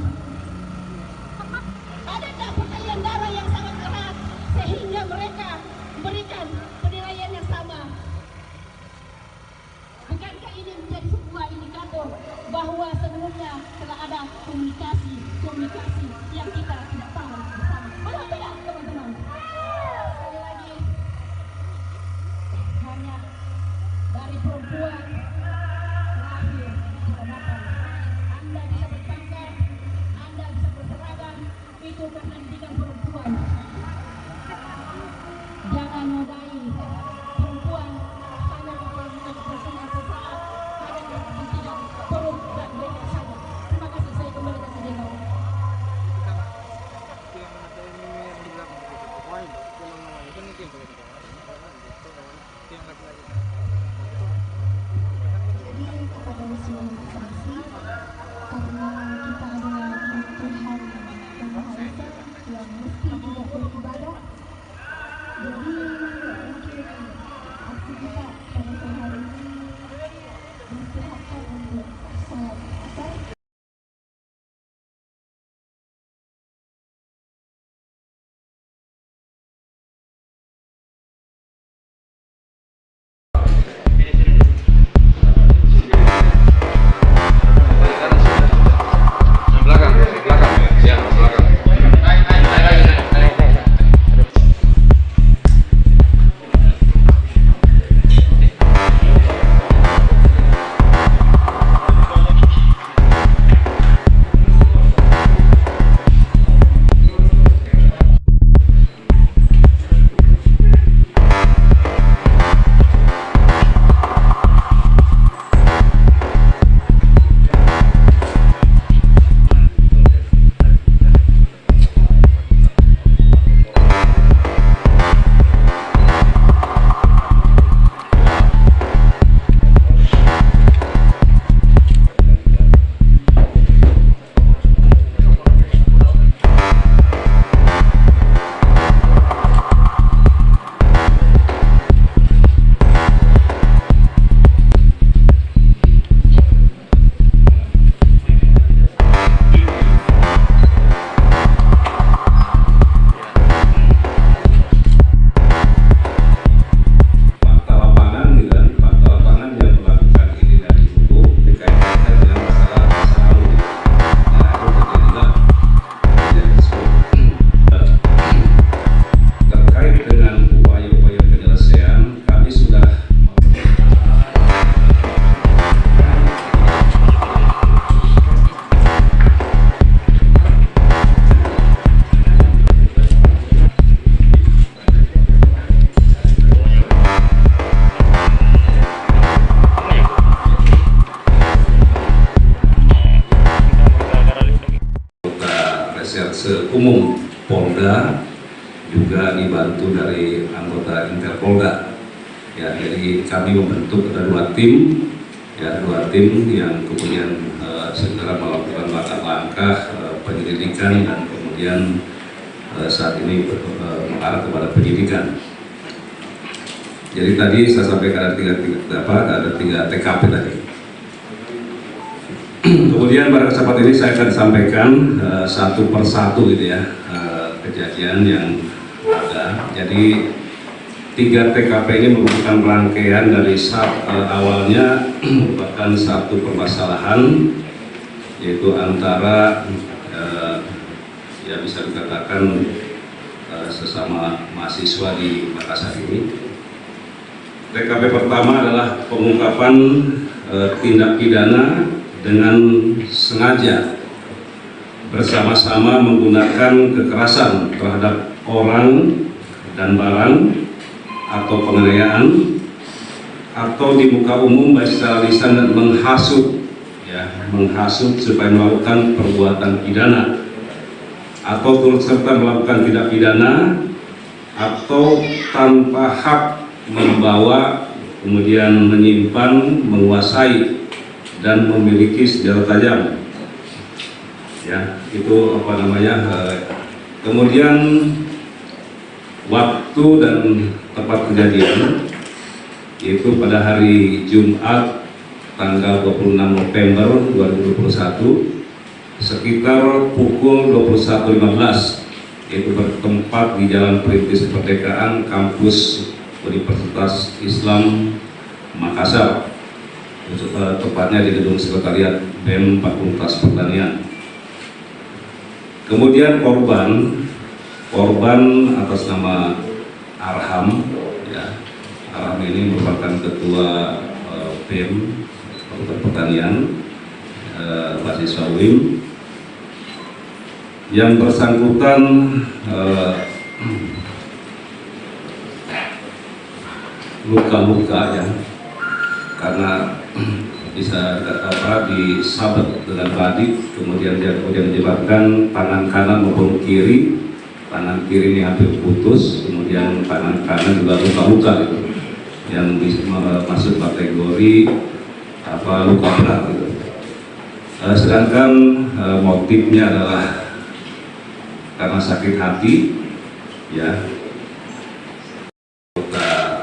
Ada nggak pertanyaan darah yang sangat keras sehingga mereka memberikan penilaian yang sama? Bukankah ini menjadi sebuah indikator bahwa sebelumnya telah ada komunikasi yang kita tidak tahu bersama? Betul tidak, teman-teman? Sekali lagi, hanya dari perempuan lahir kehormatan. Anda bisa berbangga, Anda bisa berseragam, itu karena didikan perempuan. Jangan nodai perempuan hanya untuk personal sesaat, hanya untuk kepentingan perut dan bebek saja. Terima kasih, saya kembalikan ke Dewa. Reserse Umum Polda, juga dibantu dari anggota Interpolda. Ya, jadi kami membentuk ada dua tim yang kemudian segera melakukan langkah-langkah penyelidikan dan kemudian saat ini mengarah kepada penyidikan. Jadi tadi saya sampaikan ada tiga TKP tadi. Kemudian pada kesempatan ini saya akan sampaikan satu persatu gitu ya, kejadian yang ada. Jadi 3 TKP ini merupakan rangkaian dari awalnya merupakan satu permasalahan, yaitu antara ya bisa dikatakan sesama mahasiswa di Makassar ini. TKP pertama adalah pengungkapan tindak pidana dengan sengaja bersama-sama menggunakan kekerasan terhadap orang dan barang atau penganiayaan atau di muka umum baik secara lisan dan menghasut supaya melakukan perbuatan pidana atau turut serta melakukan tindak pidana atau tanpa hak membawa, kemudian menyimpan, menguasai dan memiliki senjata tajam. Ya, itu apa namanya? Kemudian waktu dan tempat kejadian yaitu pada hari Jumat tanggal 26 November 2021 sekitar pukul 21.15, yaitu bertempat di Jalan Perintis Kemerdekaan, kampus Universitas Islam Makassar, tepatnya di gedung sekretariat BEM Fakultas Pertanian. Kemudian korban atas nama Arham, ya, Arham ini merupakan ketua BEM Fakultas Pertanian, mahasiswa UIM. Yang bersangkutan luka-luka ya, karena bisa disabet dengan badik, kemudian menyebabkan tangan kanan maupun kiri. Tangan kiri ini hampir putus, kemudian tangan kanan juga luka-luka gitu, yang masuk kategori luka berat gitu. Sedangkan motifnya adalah karena sakit hati, ya.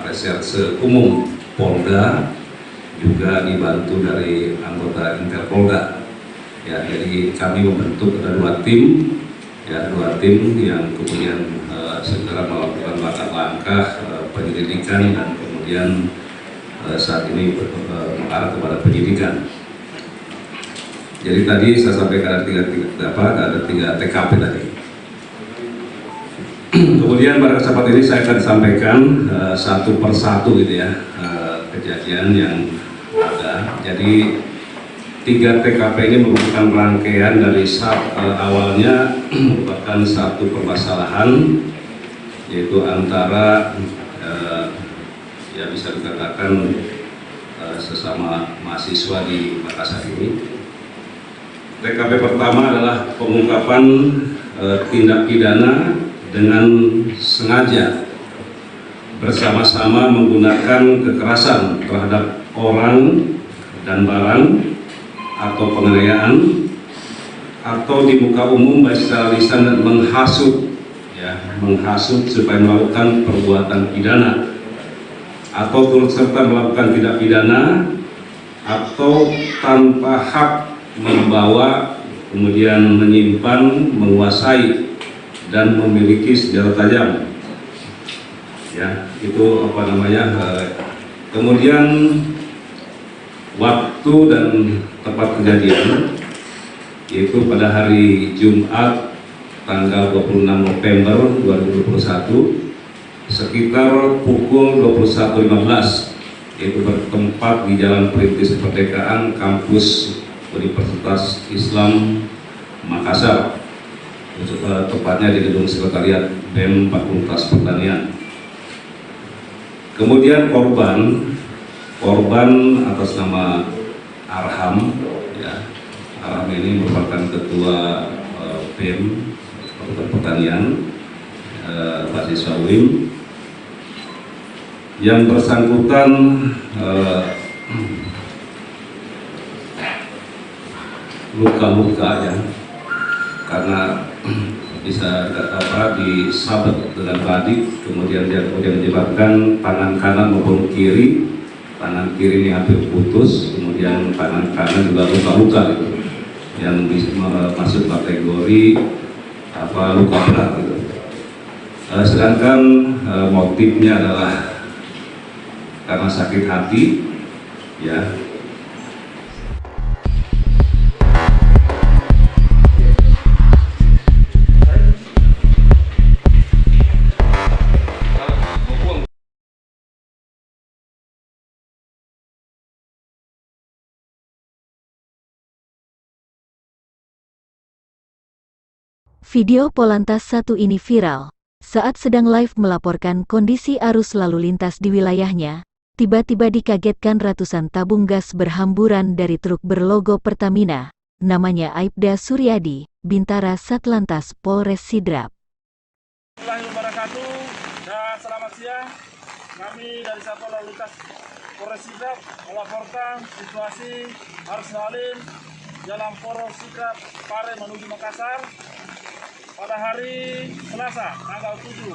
Reserse Umum Polda juga dibantu dari anggota Interpolda. Ya, jadi kami membentuk ada dua tim yang kemudian segera melakukan langkah-langkah penyelidikan dan kemudian saat ini mengarah kepada penyidikan. Jadi tadi saya sampaikan ada tiga TKP tadi. Kemudian pada kesempatan ini saya akan sampaikan satu persatu gitu ya, kejadian yang ada. Jadi 3 TKP ini merupakan rangkaian dari awalnya merupakan satu permasalahan, yaitu antara ya bisa dikatakan sesama mahasiswa di Makassar ini. TKP pertama adalah pengungkapan tindak pidana dengan sengaja bersama-sama menggunakan kekerasan terhadap orang dan barang atau penganiayaan atau di muka umum baik secara lisan dan menghasut supaya melakukan perbuatan pidana atau turut serta melakukan tindak pidana atau tanpa hak membawa, kemudian menyimpan, menguasai dan memiliki senjata tajam. Ya, itu apa namanya? Kemudian waktu dan tempat kejadian yaitu pada hari Jumat tanggal 26 November 2021 sekitar pukul 21.15, yaitu bertempat di Jalan Perintis Kemerdekaan, kampus Universitas Islam Makassar, tepatnya di gedung sekretariat BEM Fakultas Pertanian. Kemudian korban atas nama Arham, ya. Arham ini merupakan ketua BEM Pertanian, Pak Siswa UIN, yang bersangkutan luka-luka ya, karena bisa disabet dengan badik, kemudian menyebabkan tangan kanan maupun kiri, tangan kiri ini hampir putus, kemudian tangan kanan juga luka-luka gitu, yang masuk kategori luka berat gitu. Sedangkan motifnya adalah karena sakit hati ya. Video Polantas 1 ini viral. Saat sedang live melaporkan kondisi arus lalu lintas di wilayahnya, tiba-tiba dikagetkan ratusan tabung gas berhamburan dari truk berlogo Pertamina. Namanya Aibda Suryadi, Bintara Satlantas Polres Sidrap. Assalamualaikum dan selamat siang. Kami dari Satuan Lalu Lintas Polres Sidrap melaporkan situasi arus lalu lintas Jalan Poros Sidrap Pare menuju Makassar pada hari Selasa tanggal 7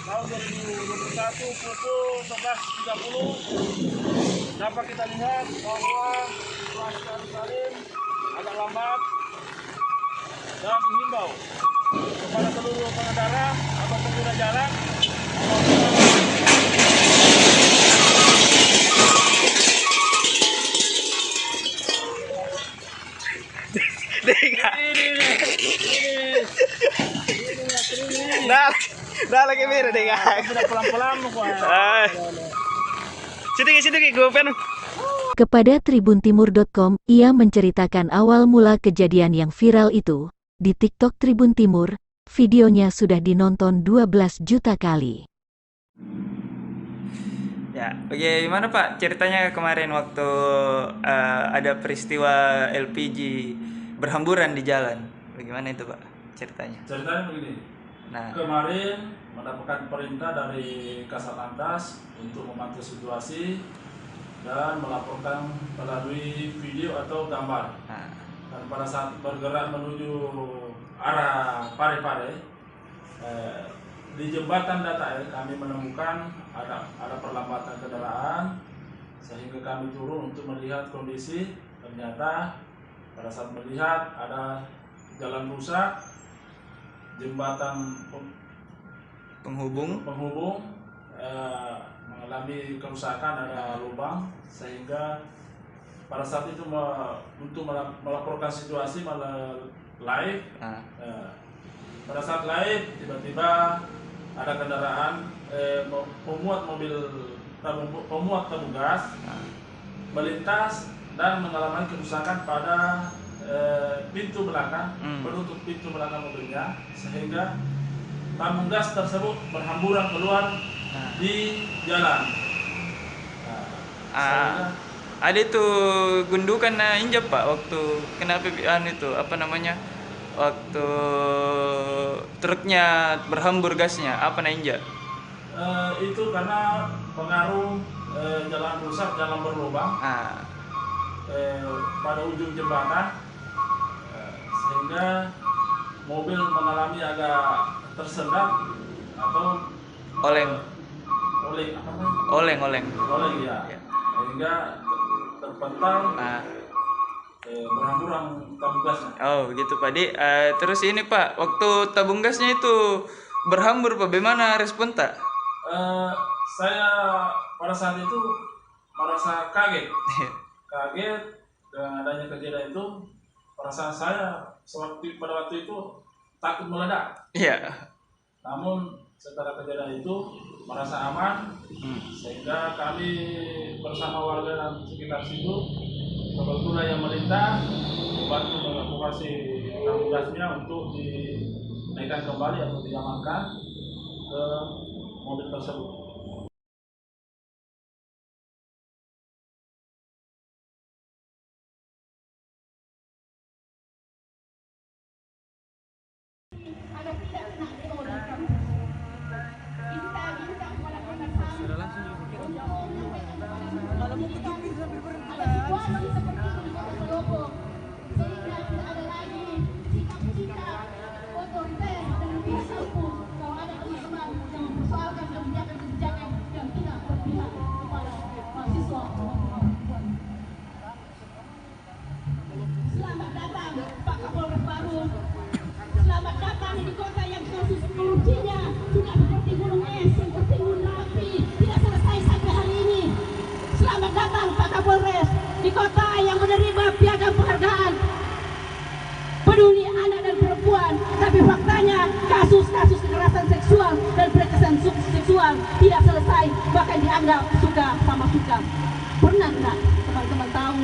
tahun 2021 pukul 11.30 dapat kita lihat bahwa situasi arus lalu lintas agak lambat dan dihimbau kepada seluruh pengendara atau pengguna jalan Dah lagi beda deh guys. Sudah pelan-pelan Sedikit gue pen. Kepada tribuntimur.com, ia menceritakan awal mula kejadian yang viral itu. Di TikTok Tribun Timur, videonya sudah dinonton 12 juta kali. Ya, bagaimana Pak ceritanya kemarin waktu ada peristiwa LPG berhamburan di jalan? Bagaimana itu Pak ceritanya? Ceritanya begini. Nah, kemarin mendapatkan perintah dari Kasatlantas untuk memantau situasi dan melaporkan melalui video atau gambar. Dan pada saat bergerak menuju arah Pare-Pare, di jembatan Data Air kami menemukan ada perlambatan kendaraan, sehingga kami turun untuk melihat kondisi. Ternyata pada saat melihat ada jalan rusak, jembatan penghubung mengalami kerusakan, ada lubang, sehingga pada saat itu untuk melaporkan situasi live. Pada saat live tiba-tiba ada kendaraan pemuat tabung gas melintas dan mengalami kerusakan pada pintu belakang, penutup pintu belakang mobilnya, sehingga tabung gas tersebut berhamburan keluar di jalan. ada itu gundukan injak Pak waktu kenapa itu apa namanya waktu truknya berhambur gasnya apa injak? Itu karena pengaruh jalan rusak, jalan berlubang pada ujung jembatan, sehingga mobil mengalami agak tersendat atau oleng ya, sehingga terpental berhamburan tabung gasnya. Oh gitu Pak. Terus ini Pak, waktu tabung gasnya itu berhambur Pak, bagaimana respon tak? Saya pada saat itu merasa kaget dengan adanya kejadian itu. Perasaan saya pada waktu itu takut meledak. Iya. Namun setelah kejadian itu merasa aman, sehingga kami bersama warga dan sekitar situ kebetulan yang melintas membantu mengevakuasi tabung gasnya untuk dinaikkan kembali atau diamankan ke mobil tersebut. Selamat datang Pak Kapolres baru. Selamat datang di kota yang kasus korupsinya sudah seperti gunung es, seperti gunung api, tidak selesai sampai hari ini. Selamat datang Pak Kapolres di kota yang menerima piagam penghargaan peduli anak dan perempuan, tapi faktanya kasus-kasus kekerasan seksual dan pelecehan seksual tidak selesai, bahkan dianggap suka sama suka. Pernah enggak teman-teman tahu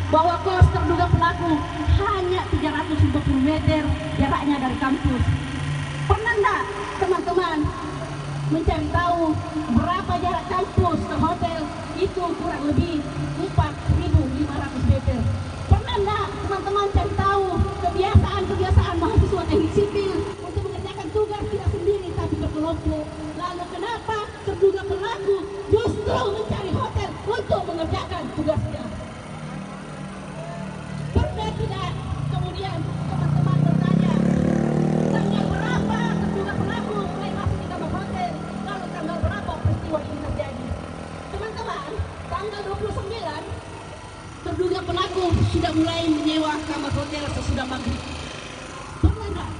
bahwa kos terduga pelaku hanya 350 meter jaraknya dari kampus? Pernah enggak teman-teman mencari tahu berapa jarak kampus ke hotel? Itu kurang lebih 4.500 meter. Pernah enggak teman-teman cari tahu kebiasaan mahasiswa teknik sipil untuk mengerjakan tugas tidak sendiri tapi berkelompok? Lalu kenapa terduga pelaku justru mencari hotel untuk mengerjakan tugasnya? Pernah tidak kemudian teman-teman bertanya tanggal berapa terduga pelaku mulai masuk di kamar hotel, lalu tanggal berapa peristiwa ini terjadi? Teman-teman, tanggal 29 terduga pelaku sudah mulai menyewa kamar hotel sesudah maghrib. Pernah enggak?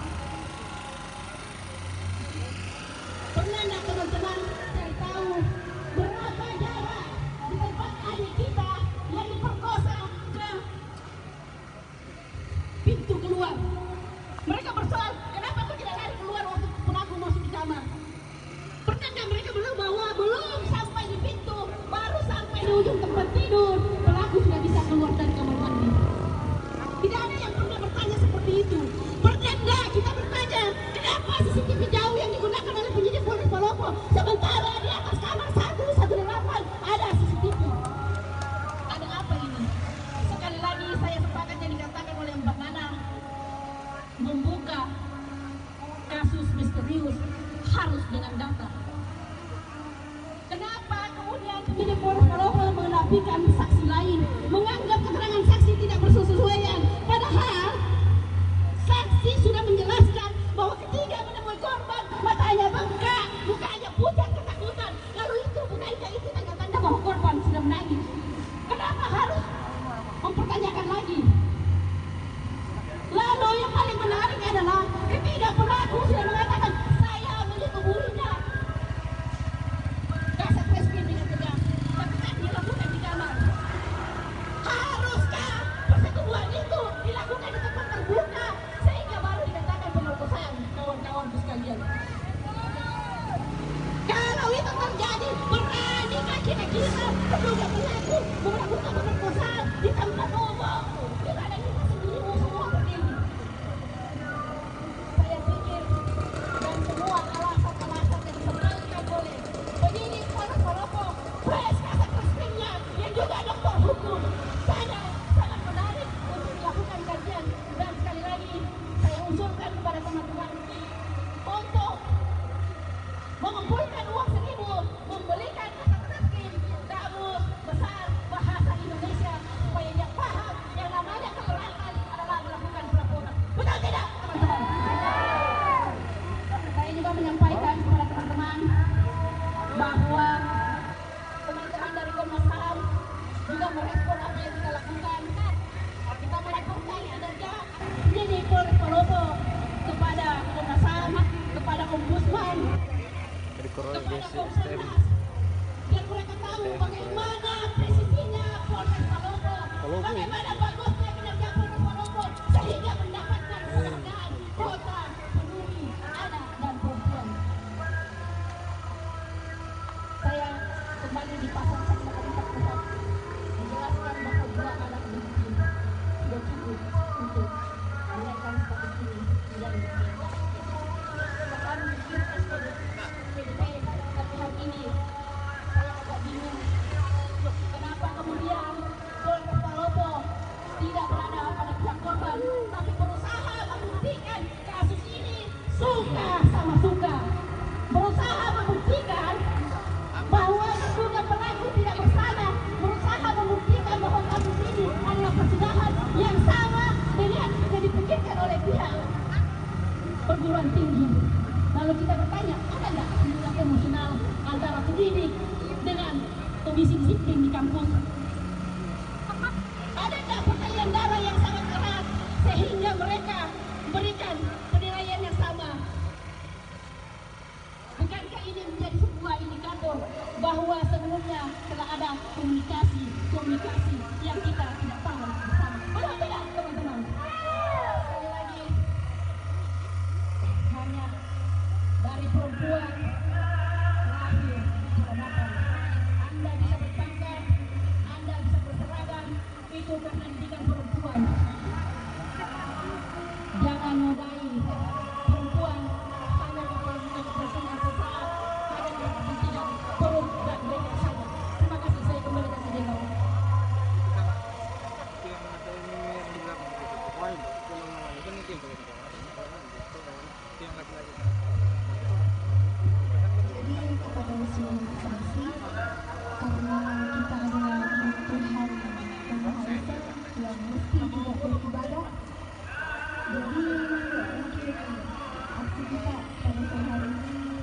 Pernah enggak teman-teman cari tahu berapa jarak di tempat adik kita yang diperkosa ke pintu keluar? Mereka bersoal, kenapa kau tidak lari keluar waktu pelaku masuk di kamar? Pernah enggak mereka bilang bahwa belum sampai di pintu, baru sampai di ujung tempat tidur, pelaku sudah bisa keluar dari kamar mandi? Tidak ada yang pernah bertanya seperti itu. Pernah enggak kita bertanya, kenapa CCTV jauh yang digunakan oleh penyidik Polres Palopo sementara di atas kamar 118 ada CCTV? Ada apa ini? Sekali lagi saya sepakat yang dikatakan oleh Mbak Nana, membuka kasus misterius harus dengan data. Kenapa kemudian penyidik Polres Palopo menafikan saksi lain, menganggap keterangan saksi tidak bersesuaian, padahal saksi sudah menjelaskan bahwa ketika menemui korban matanya bengkak, mukanya pucat ketakutan. Lalu itu bukankah itu tanda-tanda bahwa korban sudah menangis? Kenapa harus mempertanyakan lagi? Lalu yang paling menarik adalah ketika pelaku sudah mengatakan saya menyetubuhinya, kasat reskrim dengan tegas, tapi kan dilakukan di kamar. Haruskah persetubuhan itu dilakukan di tempat terbuka sehingga baru dikatakan pemerkosaan, kawan-kawan sekalian? Kalau itu terjadi, beranikah kira-kira terduga pelaku melakukan pemerkosaan di tempat umum? Tidak ada kita sendiri semua berdiri. Saya pikir dan semua alasan-alasan yang disampaikan oleh penyidik Polres Palopo, plus kasat reskrimnya yang juga dokter hukum, sangat menarik untuk dilakukan kajian. Dan sekali lagi saya usulkan kepada teman-teman untuk mengumpulkan uang 1.000, membelikan kasat reskrim kamus besar bahasa Indonesia supaya dia paham yang namanya keterangan adalah melakukan pelaporan. Betul tidak teman-teman? Saya juga menyampaikan kepada teman-teman bahwa teman-teman dari Komnas HAM juga merespon apa yang kita lakukan. Kita melakukan kinerja penyidik Polres Palopo kepada Komnas HAM, kepada Ombudsman, kepada Komnas, biar mereka tahu bagaimana presisinya Polres Palopo, bagaimana bagusnya kinerja Polres Palopo sehingga mendapatkan penghargaan kota peduli anak dan perempuan. Saya kembali di pasal 144 menjelaskan bahwa dua anak bukti sudah cukup untuk menaikkan status ini menjadi pidana. Sekarang mungkin PDP, tapi hari ini saya agak bingung kenapa kemudian Polres Palopo tidak berada pada pihak korban, tapi berusaha membuktikan kasus ini suka sama suka, berusaha membuktikan bahwa terduga pelaku tidak bersalah, berusaha membuktikan bahwa kasus ini adalah persidangan yang sama dengan yang dipikirkan oleh pihak perguruan tinggi. Lalu kita bertanya, ada nggak hubungan emosional antara pendidik dengan komisi disiplin di kampus? Ada nggak perkalian darah yang sangat keras kepada semua instansi, karena kita adalah Tuhan yang Maha Esa yang mesti juga beribadah, jadi mungkin aksi kita pada sore hari ini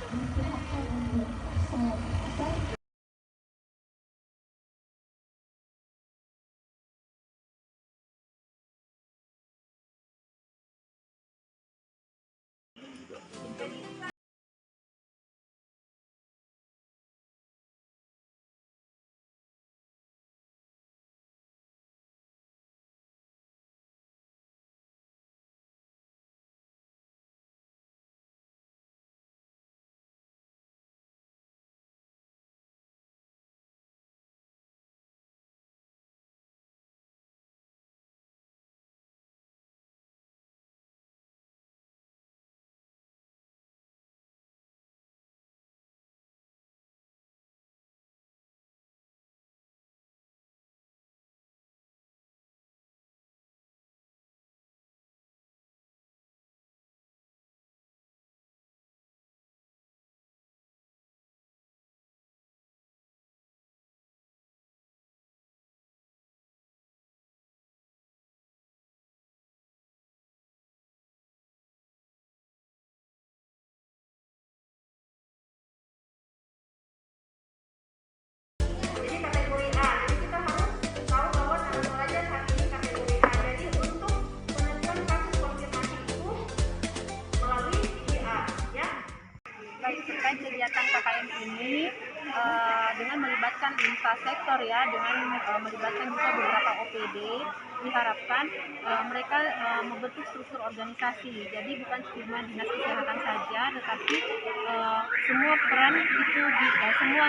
diistirahatkan untuk salat asar. Terkait kegiatan KKN ini dengan melibatkan lintas sektor ya, dengan melibatkan juga beberapa OPD, diharapkan mereka membentuk struktur organisasi. Jadi bukan cuma dinas kesehatan saja, tetapi semua peran itu semua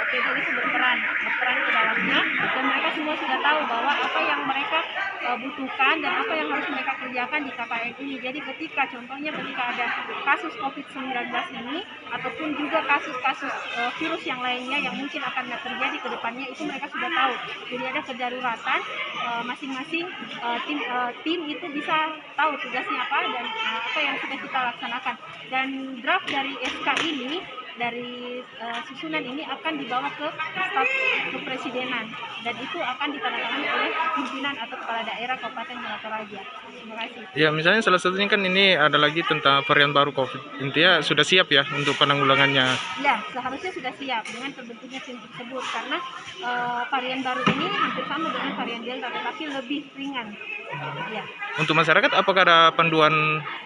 OPD itu berperan ke dalamnya, dan mereka semua sudah tahu bahwa apa yang mereka butuhkan dan apa yang harus mereka kerjakan di KKN ini. Jadi ketika ada kasus COVID-19 ini ataupun juga kasus-kasus virus yang lainnya yang mungkin akan terjadi ke depannya, itu mereka sudah tahu. Jadi ada kedaruratan, masing-masing tim itu bisa tahu tugasnya apa dan apa yang sudah kita laksanakan. Dan draft dari SK ini, dari susunan ini akan dibawa ke staf kepresidenan dan itu akan ditandatangani oleh pimpinan atau kepala daerah Kabupaten Toraja. Terima kasih. Ya, misalnya salah satunya kan ini ada lagi tentang varian baru COVID. Intinya sudah siap ya untuk penanggulangannya. Ya, seharusnya sudah siap dengan terbentuknya tim tersebut karena varian baru ini hampir sama dengan varian Delta tetapi lebih ringan. Ya. Untuk masyarakat apakah ada panduan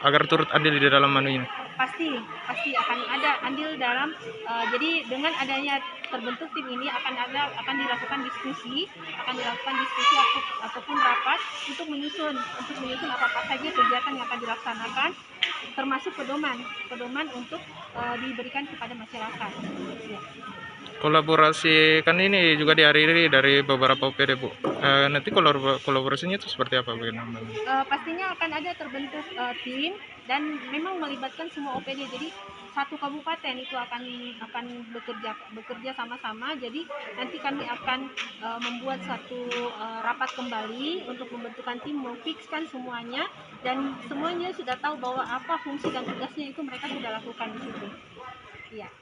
agar turut andil di dalam ini? Pasti akan ada andil dalam. Jadi dengan adanya terbentuk tim ini akan dilakukan diskusi ataupun rapat untuk menyusun apa saja kegiatan yang akan dilaksanakan, termasuk pedoman untuk diberikan kepada masyarakat. Ya. Kolaborasi kan ini juga dihadiri dari beberapa OPD, Bu. Nanti kolaborasinya itu seperti apa, Bu? Pastinya akan ada terbentuk tim dan memang melibatkan semua OPD. Jadi satu kabupaten itu akan bekerja sama-sama. Jadi nanti kami akan membuat satu rapat kembali untuk membentukkan tim, memfikskan semuanya dan semuanya sudah tahu bahwa apa fungsi dan tugasnya itu mereka sudah lakukan di situ. Iya.